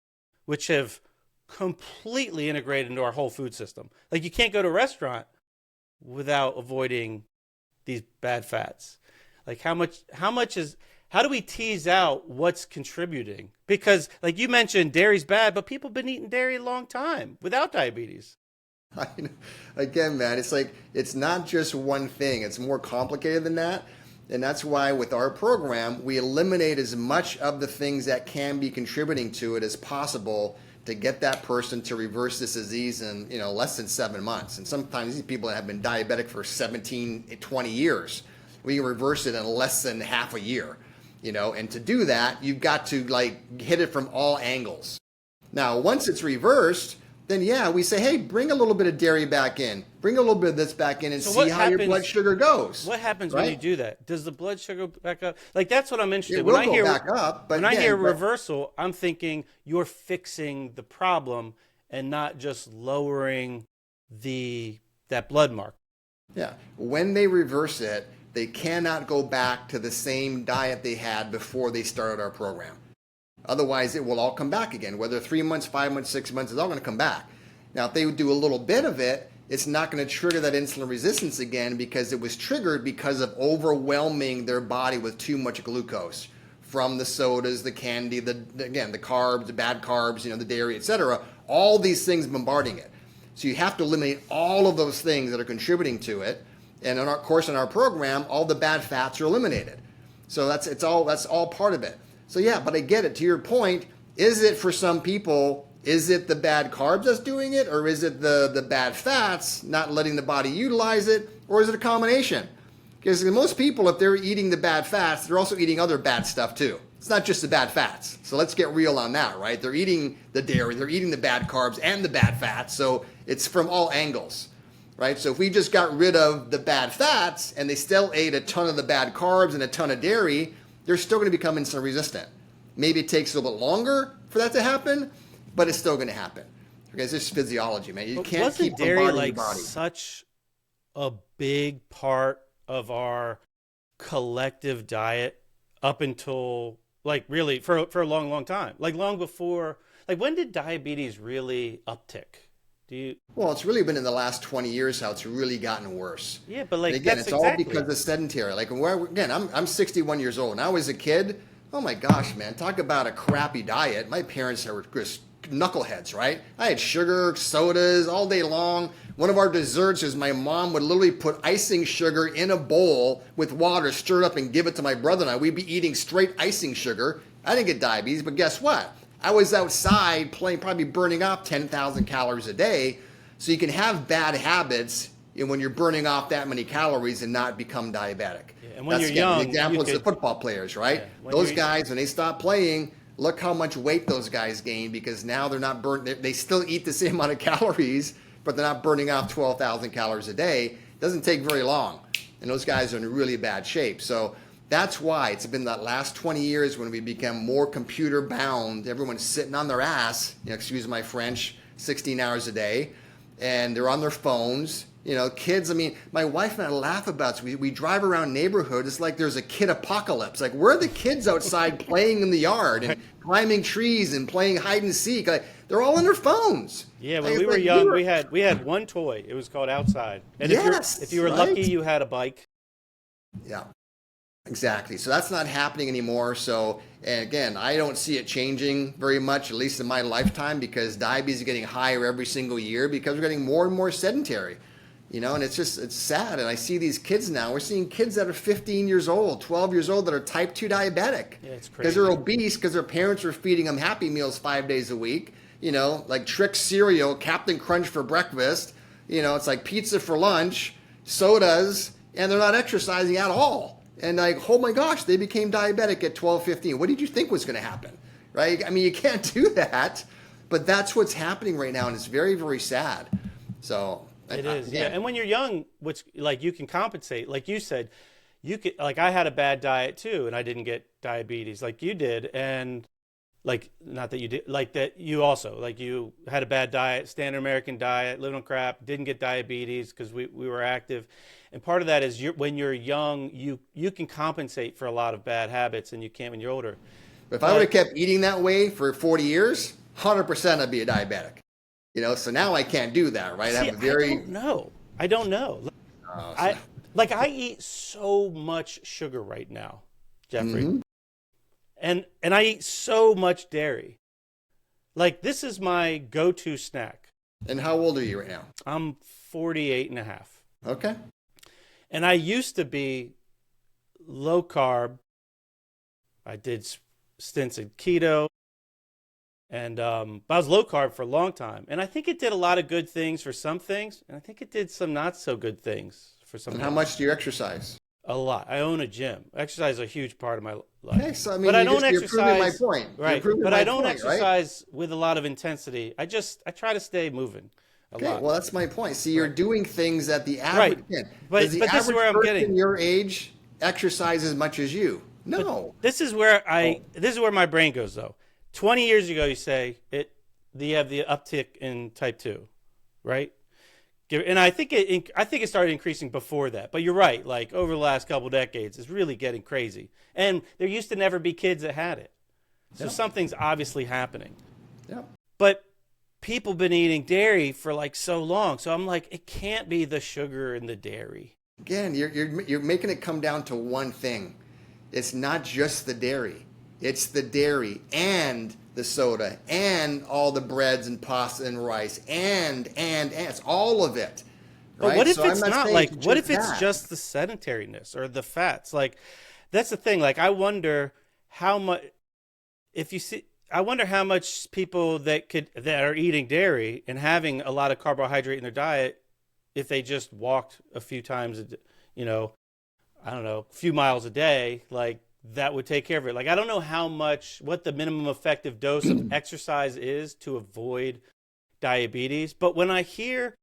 which have completely integrated into our whole food system. Like, you can't go to a restaurant without avoiding these bad fats. Like, how do we tease out what's contributing? Because like you mentioned, dairy's bad, but people have been eating dairy a long time without diabetes. Again, man, it's like, it's not just one thing. It's more complicated than that. And that's why with our program, we eliminate as much of the things that can be contributing to it as possible to get that person to reverse this disease in, less than 7 months. And sometimes these people have been diabetic for 17, 20 years. We can reverse it in less than half a year, and to do that, you've got to like hit it from all angles. Now, once it's reversed, then yeah, we say, hey, bring a little bit of dairy back in, bring a little bit of this back in, and So see what how your happens- blood sugar goes. What happens right? when you do that? Does the blood sugar go back up? Like, that's what I'm interested It in. will When I go hear back up, but when I again, hear but- reversal, I'm thinking you're fixing the problem and not just lowering that blood mark. Yeah, when they reverse it, they cannot go back to the same diet they had before they started our program. Otherwise, it will all come back again. Whether 3 months, 5 months, 6 months, it's all going to come back. Now, if they do a little bit of it, it's not going to trigger that insulin resistance again, because it was triggered because of overwhelming their body with too much glucose from the sodas, the candy, the carbs, the bad carbs, the dairy, etc. All these things bombarding it. So you have to eliminate all of those things that are contributing to it. And in our program, all the bad fats are eliminated. So that's all part of it. So yeah, but I get it. To your point, is it for some people? Is it the bad carbs that's doing it, or is it the bad fats not letting the body utilize it, or is it a combination? Because most people, if they're eating the bad fats, they're also eating other bad stuff too. It's not just the bad fats. So let's get real on that, right? They're eating the dairy, they're eating the bad carbs and the bad fats. So it's from all angles, right? So if we just got rid of the bad fats and they still ate a ton of the bad carbs and a ton of dairy, they're still going to become insulin resistant. Maybe it takes a little bit longer for that to happen, but it's still going to happen. Because it's physiology, man. You can't keep dairy bombarding like your body. such a big part of our collective diet up until like really for a long, long time? Like long before, like when did diabetes really uptick? Well, it's really been in the last 20 years how it's really gotten worse. Yeah, but like, and again, that's it's all because of sedentary. Like I'm 61 years old. When I was a kid, oh my gosh, man, talk about a crappy diet. My parents were just knuckleheads, right? I had sugar, sodas all day long. One of our desserts is my mom would literally put icing sugar in a bowl with water, stir it up, and give it to my brother and I. We'd be eating straight icing sugar. I didn't get diabetes, but guess what? I was outside playing, probably burning off 10,000 calories a day. So you can have bad habits when you're burning off that many calories and not become diabetic. Yeah, and when you're young, the example is the football players, right? Yeah, those guys, when they stop playing, look how much weight those guys gain because now they're not burning. They still eat the same amount of calories, but they're not burning off 12,000 calories a day. doesn't take very long. And those guys are in really bad shape. So that's why it's been that last 20 years when we become more computer bound. Everyone's sitting on their ass, excuse my French, 16 hours a day, and they're on their phones. Kids, I mean, my wife and I laugh about it. We drive around neighborhood. It's like there's a kid apocalypse. Like, where are the kids outside playing in the yard and climbing trees and playing hide and seek? Like, they're all on their phones. Yeah, when we were young, we had one toy. It was called outside. And if you were lucky, you had a bike. Yeah, exactly. So that's not happening anymore. So, and again, I don't see it changing very much, at least in my lifetime, because diabetes is getting higher every single year because we're getting more and more sedentary. And it's sad. And I see these kids now. We're seeing kids that are 15 years old, 12 years old that are type 2 diabetic. Yeah, it's crazy. Because they're obese because their parents are feeding them Happy Meals 5 days a week. Like Trick cereal, Captain Crunch for breakfast. It's like pizza for lunch, sodas, and they're not exercising at all. And like, oh my gosh, they became diabetic at 12, 15. What did you think was going to happen? Right? I mean, you can't do that. But that's what's happening right now, and it's very, very sad. So... It is, yeah. And when you're young, which like you can compensate, like you said, you could, like I had a bad diet too, and I didn't get diabetes like you did, and like not that you did, like that you also like you had a bad diet, standard American diet, living on crap, didn't get diabetes because we were active, and part of that is when you're young, you can compensate for a lot of bad habits, and you can't when you're older. But if I would have kept eating that way for 40 years, 100% I'd be a diabetic. So now I can't do that, right? See, I don't know. I eat so much sugar right now, Jeffrey. Mm-hmm. And I eat so much dairy. Like, this is my go-to snack. And how old are you right now? I'm 48 and a half. Okay. And I used to be low carb. I did stints in keto. And I was low carb for a long time. And I think it did a lot of good things for some things. And I think it did some not so good things for some And things. How much do you exercise? A lot. I own a gym. Exercise is a huge part of my life. Okay, so I mean, but I don't you're proving my exercise. point. Right. But I don't exercise with a lot of intensity. I try to stay moving a lot. Well, that's my point. See, you're doing things that the average Right. But Does the this is where I'm person getting. your age exercise as much as you? No. But this is where my brain goes though. 20 years ago, you say you have the uptick in type 2, right? And I think it started increasing before that. But you're right. Like over the last couple of decades, it's really getting crazy. And there used to never be kids that had it. So something's obviously happening. Yeah. But people been eating dairy for like so long. So I'm like, it can't be the sugar in the dairy. Again, you're making it come down to one thing. It's not just the dairy. It's the dairy and the soda and all the breads and pasta and rice and it's all of it. Right? But what if so it's not like, what if it's just the sedentariness or the fats? Like, that's the thing. Like, I wonder how much, I wonder how much people that are eating dairy and having a lot of carbohydrate in their diet, if they just walked a few times, I don't know, a few miles a day, like, that would take care of it. Like, I don't know what the minimum effective dose of exercise is to avoid diabetes. But when I hear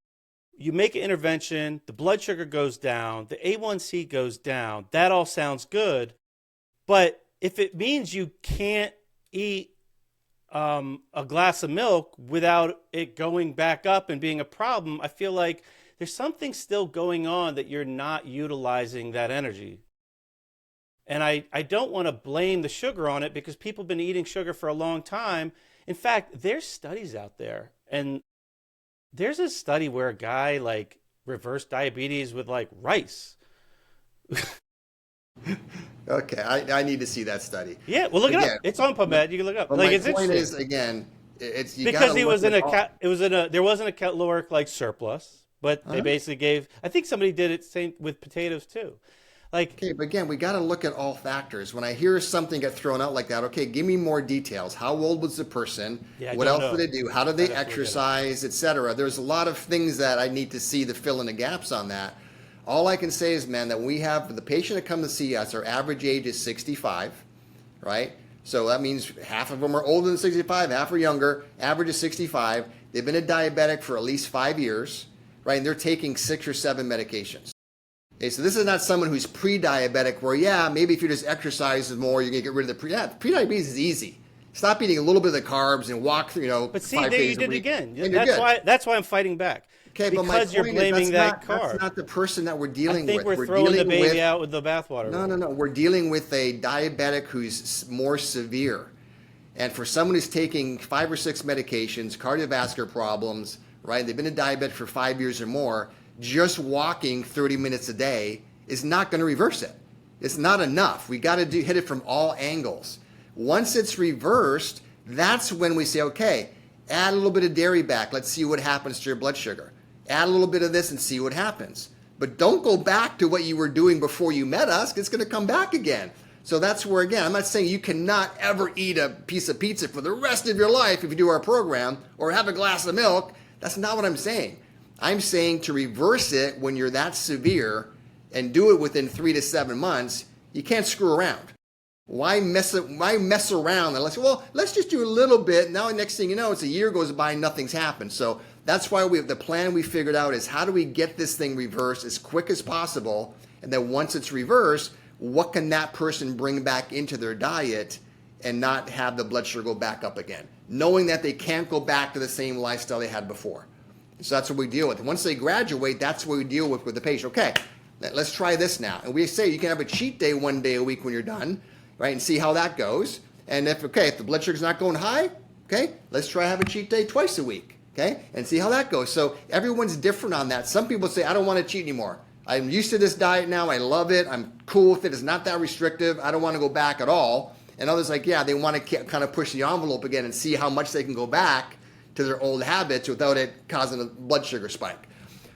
you make an intervention, the blood sugar goes down, the A1C goes down, that all sounds good. But if it means you can't eat a glass of milk without it going back up and being a problem, I feel like there's something still going on that you're not utilizing that energy. And I don't want to blame the sugar on it because people have been eating sugar for a long time. In fact, there's studies out there. And there's a study where a guy like reversed diabetes with like rice. Okay, I need to see that study. Yeah, well, look it up. It's on PubMed. You can look it up. But like, my it's point interesting. is, again, it's because he was in there wasn't a caloric like surplus, but they basically gave. I think somebody did it same with potatoes too. Like, okay, but again, we got to look at all factors. When I hear something get thrown out like that, okay, give me more details. How old was the person? What else did they do? How did they exercise, etc.? There's a lot of things that I need to see to fill in the gaps on that. All I can say is, man, that we have the patient that come to see us, our average age is 65, right? So that means half of them are older than 65, half are younger. Average is 65. They've been a diabetic for at least 5 years. right? And they're taking 6 or 7 medications. Okay, so this is not someone who's pre-diabetic where, yeah, maybe if you just exercise more, you're going to get rid of the pre-diabetes is easy. Stop eating a little bit of the carbs and walk through, But see, 5 there you days a did it week. again. And you're good. That's why I'm fighting back. Okay, because but my you're point blaming is that carb. that's not the person that we're dealing I think with. we're throwing the baby out with the bathwater. No. We're dealing with a diabetic who's more severe. And for someone who's taking 5 or 6 medications, cardiovascular problems, right? They've been a diabetic for 5 years or more, just walking 30 minutes a day is not going to reverse it. It's not enough. We got to hit it from all angles. Once it's reversed, that's when we say, okay, add a little bit of dairy back. Let's see what happens to your blood sugar. Add a little bit of this and see what happens. But don't go back to what you were doing before you met us. It's going to come back again. So that's where, again, I'm not saying you cannot ever eat a piece of pizza for the rest of your life if you do our program or have a glass of milk. That's not what I'm saying. I'm saying to reverse it when you're that severe and do it within 3 to 7 months, you can't screw around. Why mess around? Let's just do a little bit. Now, the next thing you know, it's a year goes by and nothing's happened. So that's why the plan we figured out is how do we get this thing reversed as quick as possible? And then once it's reversed, what can that person bring back into their diet and not have the blood sugar go back up again? Knowing that they can't go back to the same lifestyle they had before. So that's what we deal with. Once they graduate, that's what we deal with the patient. Okay, let's try this now. And we say you can have a cheat day 1 day a week when you're done, right, and see how that goes. And if the blood sugar's not going high, okay, let's try have a cheat day twice a week, okay, and see how that goes. So everyone's different on that. Some people say, I don't want to cheat anymore. I'm used to this diet now. I love it. I'm cool with it. It's not that restrictive. I don't want to go back at all. And others they want to kind of push the envelope again and see how much they can go back to their old habits without it causing a blood sugar spike.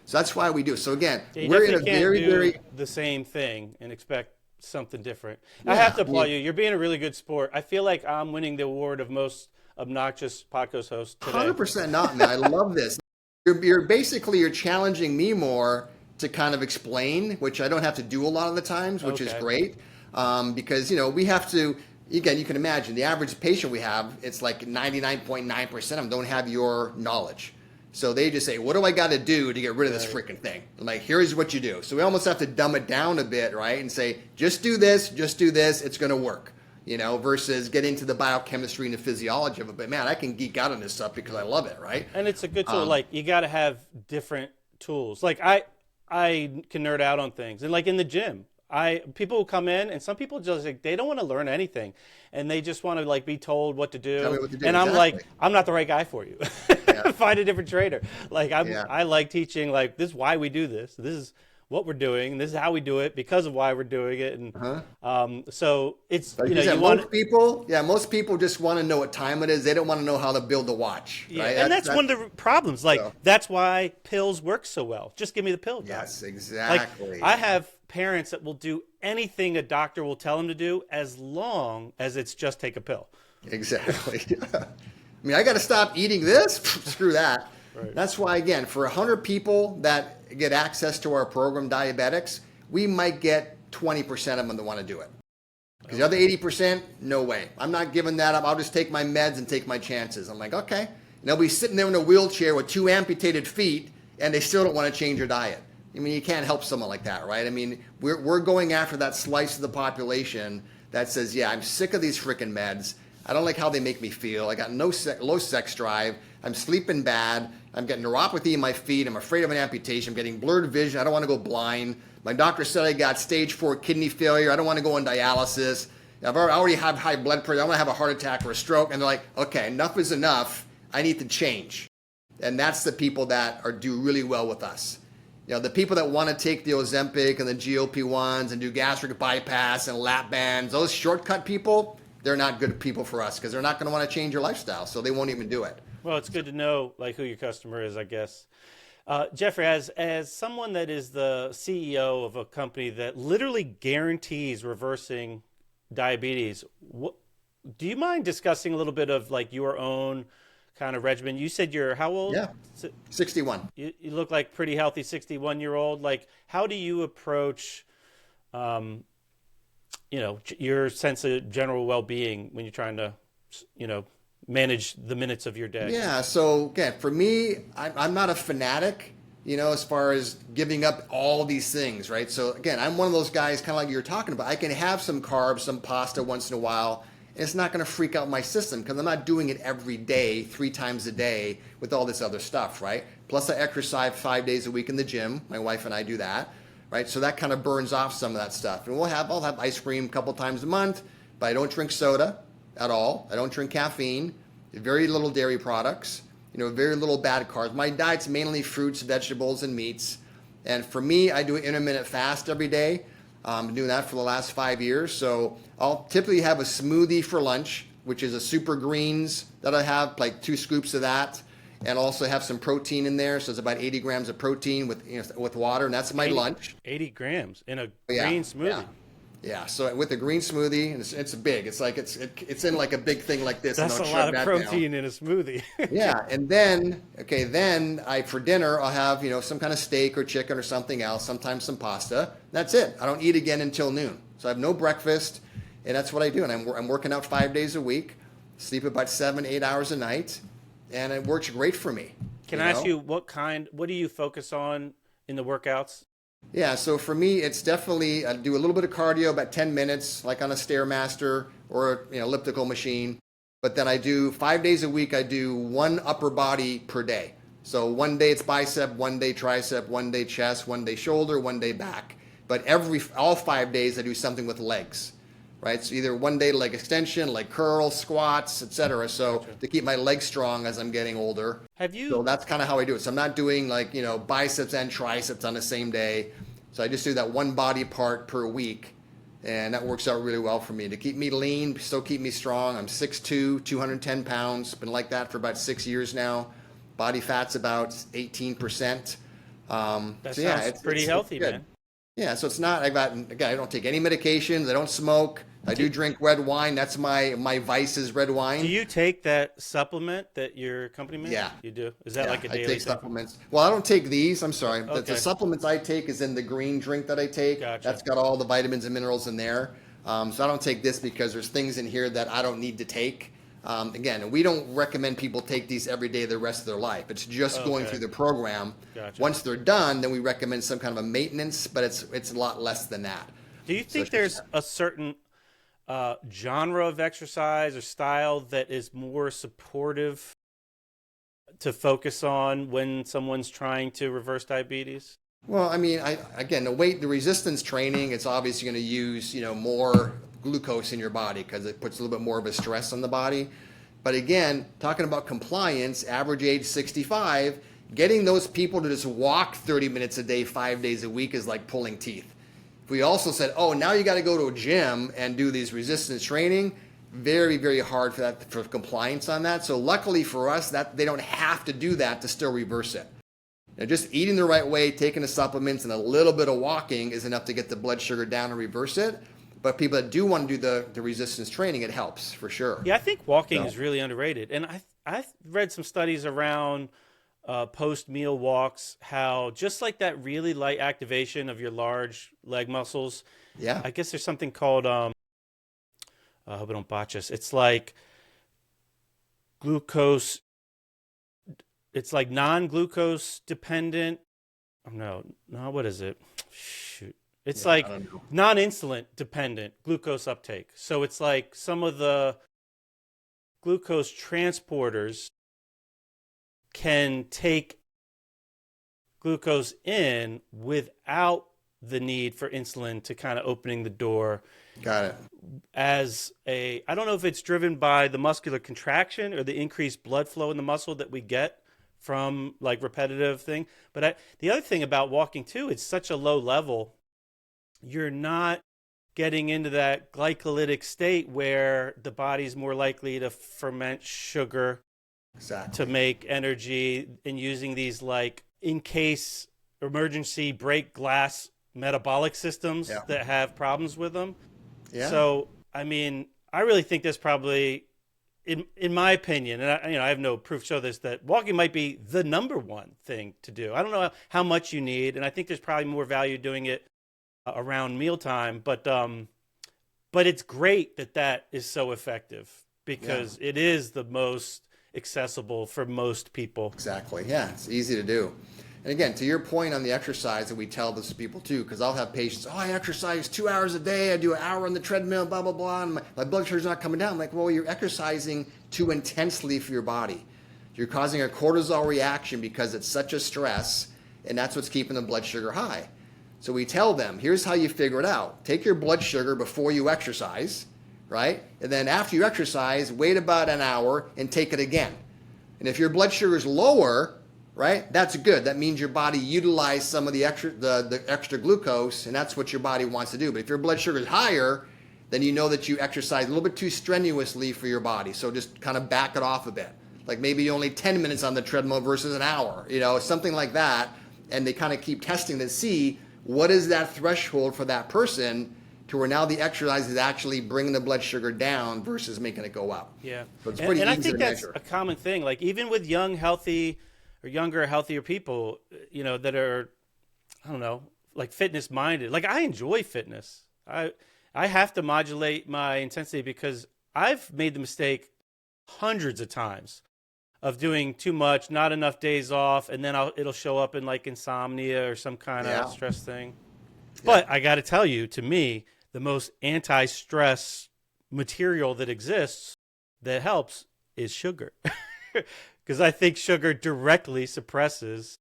So that's why we do. So again, we're in a very the same thing and expect something different. Yeah, I have to applaud you. You're being a really good sport. I feel like I'm winning the award of most obnoxious podcast host today. 100% not, man. I love this. You're challenging me more to kind of explain, which I don't have to do a lot of the times, which is great. Because, we have to, again, you can imagine the average patient we have, it's like 99.9% of them don't have your knowledge. So they just say, what do I got to do to get rid of this freaking thing? I'm like, here's what you do. So we almost have to dumb it down a bit, right? And say, just do this, it's going to work, versus get into the biochemistry and the physiology of it. But man, I can geek out on this stuff because I love it, right? And it's a good tool. You got to have different tools. I can nerd out on things. And in the gym, people will come in and some people just they don't want to learn anything and they just want to be told what to do. Tell me what to do. And exactly. I'm like, I'm not the right guy for you. Yeah. Find a different trainer. I like teaching this is why we do this. This is what we're doing. This is how we do it because of why we're doing it. And so it's most people just want to know what time it is. They don't want to know how to build a watch. Yeah. Right? And that's one of the problems. That's why pills work so well. Just give me the pill. Yes, exactly. I have parents that will do anything a doctor will tell them to do as long as it's just take a pill. Exactly. I got to stop eating this. Screw that. Right. That's why, again, for 100 people that get access to our program, diabetics, we might get 20% of them that want to do it. Because the other 80%, no way. I'm not giving that up. I'll just take my meds and take my chances. I'm like, okay. And they'll be sitting there in a wheelchair with 2 amputated feet, and they still don't want to change their diet. You can't help someone like that, right? We're going after that slice of the population that says, yeah, I'm sick of these freaking meds. I don't like how they make me feel. I got low sex drive. I'm sleeping bad. I'm getting neuropathy in my feet. I'm afraid of an amputation. I'm getting blurred vision. I don't want to go blind. My doctor said I got stage 4 kidney failure. I don't want to go on dialysis. I already have high blood pressure. I want to have a heart attack or a stroke. And they're like, okay, enough is enough. I need to change. And that's the people that do really well with us. The people that want to take the Ozempic and the GLP-1s and do gastric bypass and lap bands, those shortcut people, they're not good people for us because they're not going to want to change your lifestyle, so they won't even do it. Well, it's good to know who your customer is, I guess. Jeffrey, as someone that is the CEO of a company that literally guarantees reversing diabetes, do you mind discussing a little bit of your own kind of regimen? You said you're how old? Yeah, 61. You look like pretty healthy 61-year-old. How do you approach, your sense of general well-being when you're trying to, manage the minutes of your day? Yeah. So again, for me, I'm not a fanatic. as far as giving up all these things, right? So again, I'm one of those guys, kind of like you're talking about. I can have some carbs, some pasta once in a while, and it's not going to freak out my system because I'm not doing it every day, 3 times a day with all this other stuff, right? Plus I exercise 5 days a week in the gym. My wife and I do that, right? So that kind of burns off some of that stuff. And I'll have ice cream a couple times a month, but I don't drink soda at all. I don't drink caffeine, very little dairy products. Very little bad carbs. My diet's mainly fruits, vegetables, and meats. And for me, I do an intermittent fast every day. Been doing that for the last 5 years. So I'll typically have a smoothie for lunch, which is a super greens that I have, like 2 scoops of that, and also have some protein in there. So it's about 80 grams of protein with water, and that's my lunch. 80 grams in a green smoothie. Yeah. Yeah, so with a green smoothie, and it's big. It's like it's in like a big thing like this. That's and a lot of protein in a smoothie. Yeah, and then for dinner I'll have some kind of steak or chicken or something else. Sometimes some pasta. That's it. I don't eat again until noon. So I have no breakfast, and that's what I do. And I'm working out 5 days a week, sleep about 7-8 hours a night, and it works great for me. Can I ask you what do you focus on in the workouts? Yeah, so for me, it's definitely, I do a little bit of cardio, about 10 minutes, like on a Stairmaster or elliptical machine. But then I do 5 days a week, I do one upper body per day. So one day it's bicep, one day tricep, one day chest, one day shoulder, one day back. But all 5 days I do something with legs, right? So either one day leg extension, leg curl, squats, etc. So to keep my legs strong as I'm getting older. So that's kind of how I do it. So I'm not doing biceps and triceps on the same day. So I just do that one body part per week. And that works out really well for me to keep me lean, still keep me strong. I'm 6'2", 210 pounds. Been like that for about 6 years now. Body fat's about 18%. Sounds pretty healthy, man. Yeah, so it's not, I don't take any medications. I don't smoke. I do drink red wine. That's my vice is red wine. Do you take that supplement that your company makes? Yeah. You do? Is that like a daily I take supplements. Well, I don't take these. I'm sorry. Okay. The supplements I take is in the green drink that I take. Gotcha. That's got all the vitamins and minerals in there. So I don't take this because there's things in here that I don't need to take. Again, we don't recommend people take these every day the rest of their life. It's just going through the program. Gotcha. Once they're done, then we recommend some kind of a maintenance, but it's a lot less than that. Do you think there's a certain genre of exercise or style that is more supportive to focus on when someone's trying to reverse diabetes? Well, I mean, the resistance training, it's obviously going to use, more glucose in your body because it puts a little bit more of a stress on the body. But again, talking about compliance, average age 65, getting those people to just walk 30 minutes a day, 5 days a week is like pulling teeth. If we also said, oh, now you got to go to a gym and do these resistance training, very, very hard for compliance on that. So luckily for us, that they don't have to do that to still reverse it. Just eating the right way, taking the supplements, and a little bit of walking is enough to get the blood sugar down and reverse it. But people that do want to do the resistance training, it helps for sure. Yeah, I think walking is really underrated. And I've read some studies around post-meal walks, how just like that really light activation of your large leg muscles. Yeah. I guess there's something called, I hope I don't botch this. It's like glucose. It's like non-glucose dependent. Oh, no, what is it? Shoot. It's like non-insulin dependent glucose uptake. So it's like some of the glucose transporters can take glucose in without the need for insulin to kind of opening the door. Got it. I don't know if it's driven by the muscular contraction or the increased blood flow in the muscle that we get from like repetitive thing. But the other thing about walking too, it's such a low level. You're not getting into that glycolytic state where the body's more likely to ferment sugar to make energy, and using these like in case emergency break glass metabolic systems that have problems with them. Yeah. So, I mean, I really think there's probably, in my opinion, and I have no proof to show this, that walking might be the number one thing to do. I don't know how much you need, and I think there's probably more value doing it around mealtime, but it's great that is so effective because it is the most accessible for most people. Exactly. Yeah, it's easy to do. And again, to your point on the exercise, that we tell this to people too, because I'll have patients, oh, I exercise 2 hours a day, I do an hour on the treadmill, blah, blah, blah, and my blood sugar's not coming down. I'm like, well, you're exercising too intensely for your body. You're causing a cortisol reaction because it's such a stress, and that's what's keeping the blood sugar high. So we tell them, here's how you figure it out. Take your blood sugar before you exercise, right? And then after you exercise, wait about an hour and take it again. And if your blood sugar is lower, right, that's good. That means your body utilized some of the extra glucose, and that's what your body wants to do. But if your blood sugar is higher, then you know that you exercise a little bit too strenuously for your body. So just kind of back it off a bit. Like maybe only 10 minutes on the treadmill versus an hour, something like that. And they kind of keep testing to see what is that threshold for that person to where now the exercise is actually bringing the blood sugar down versus making it go up. Yeah. So it's pretty and I easy think to that's measure. a common thing. Like even with young, healthy, or younger, healthier people, that are, I don't know, like fitness minded. Like I enjoy fitness. I have to modulate my intensity because I've made the mistake hundreds of times of doing too much, not enough days off, and then it'll show up in like insomnia or some kind of stress thing. Yeah. But I got to tell you, to me, the most anti-stress material that exists that helps is sugar. Because I think sugar directly suppresses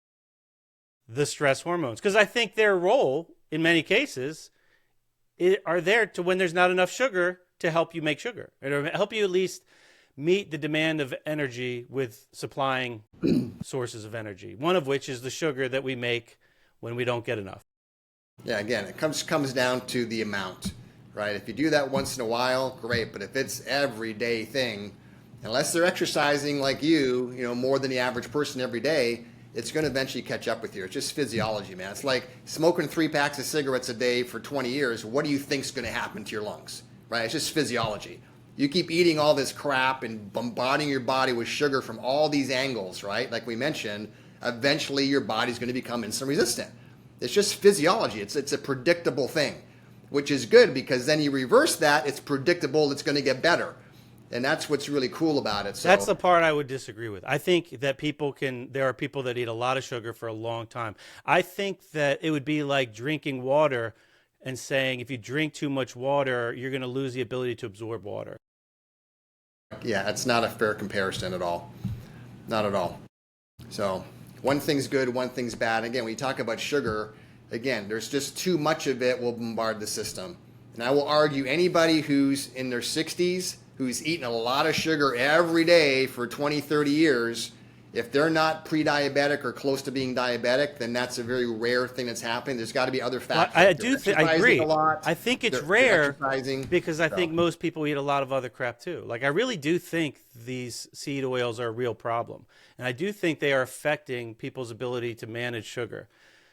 the stress hormones. Because I think their role, in many cases, are there to when there's not enough sugar to help you make sugar. Or help you at least meet the demand of energy with supplying sources of energy. One of which is the sugar that we make when we don't get enough. Yeah, again, it comes down to the amount, right? If you do that once in a while, great. But if it's everyday thing, unless they're exercising like you more than the average person every day, it's going to eventually catch up with you. It's just physiology, man. It's like smoking 3 packs of cigarettes a day for 20 years. What do you think is going to happen to your lungs, right? It's just physiology. You keep eating all this crap and bombarding your body with sugar from all these angles, right? Like we mentioned, eventually your body's going to become insulin resistant. It's just physiology. It's a predictable thing, which is good because then you reverse that. It's predictable. It's going to get better. And that's what's really cool about it. So that's the part I would disagree with. I think that there are people that eat a lot of sugar for a long time. I think that it would be like drinking water and saying if you drink too much water, you're going to lose the ability to absorb water. Yeah, it's not a fair comparison at all. Not at all. So one thing's good, one thing's bad. Again, when you talk about sugar, again, there's just too much of it will bombard the system. And I will argue anybody who's in their 60s, who's eating a lot of sugar every day for 20, 30 years, if they're not pre-diabetic or close to being diabetic, then that's a very rare thing that's happening. There's got to be other factors. I agree. I think it's rare because I think most people eat a lot of other crap too. Like I really do think these seed oils are a real problem. And I do think they are affecting people's ability to manage sugar.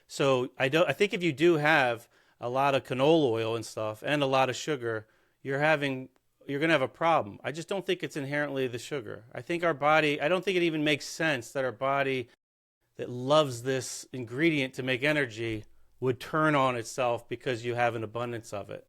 So I think if you do have a lot of canola oil and stuff and a lot of sugar, you're going to have a problem. I just don't think it's inherently the sugar. I think our body, I don't think it even makes sense that our body that loves this ingredient to make energy would turn on itself because you have an abundance of it.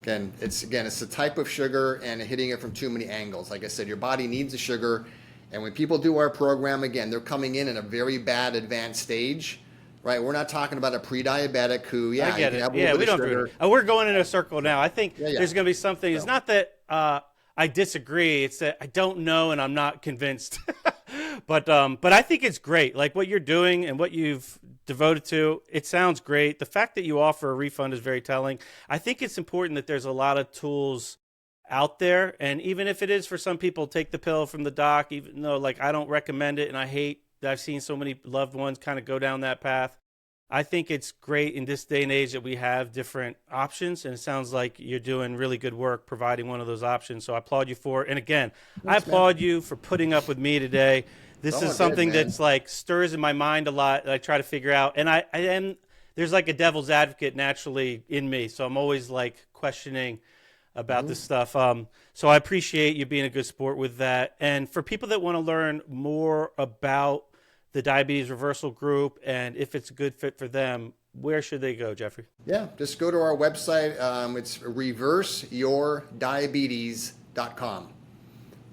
Again, it's the type of sugar and hitting it from too many angles. Like I said, your body needs the sugar. And when people do our program, again, they're coming in a very bad advanced stage. Right, we're not talking about a pre-diabetic who, I get it. We don't agree. We're going in a circle now. I think there's going to be something. It's not that I disagree. It's that I don't know and I'm not convinced. but I think it's great. Like what you're doing and what you've devoted to, it sounds great. The fact that you offer a refund is very telling. I think it's important that there's a lot of tools out there, and even if it is for some people, take the pill from the doc. Even though, like, I don't recommend it, and I hate. I've seen so many loved ones kind of go down that path. I think it's great in this day and age that we have different options, and it sounds like you're doing really good work providing one of those options. So I applaud you for it. And again, I applaud you for putting up with me today. This is something that's like stirs in my mind a lot that I try to figure out. And there's like a devil's advocate naturally in me. So I'm always like questioning about this stuff. So I appreciate you being a good sport with that. And for people that want to learn more about the diabetes reversal group and if it's a good fit for them, where should they go, Jeffrey? Yeah, just go to our website. It's reverseyourdiabetes.com.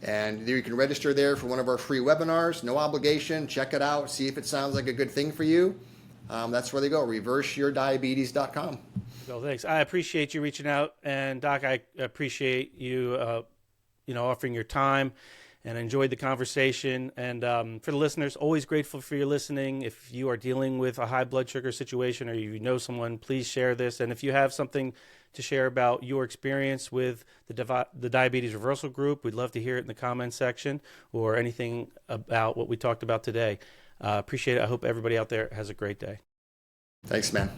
And you can register there for one of our free webinars, no obligation. Check it out, see if it sounds like a good thing for you. That's where they go, reverseyourdiabetes.com. Well, thanks. I appreciate you reaching out, and Doc, I appreciate you, offering your time, and enjoyed the conversation. And for the listeners, always grateful for your listening. If you are dealing with a high blood sugar situation, or you know someone, please share this. And if you have something to share about your experience with the Diabetes Reversal Group, we'd love to hear it in the comments section, or anything about what we talked about today. Appreciate it. I hope everybody out there has a great day. Thanks, man.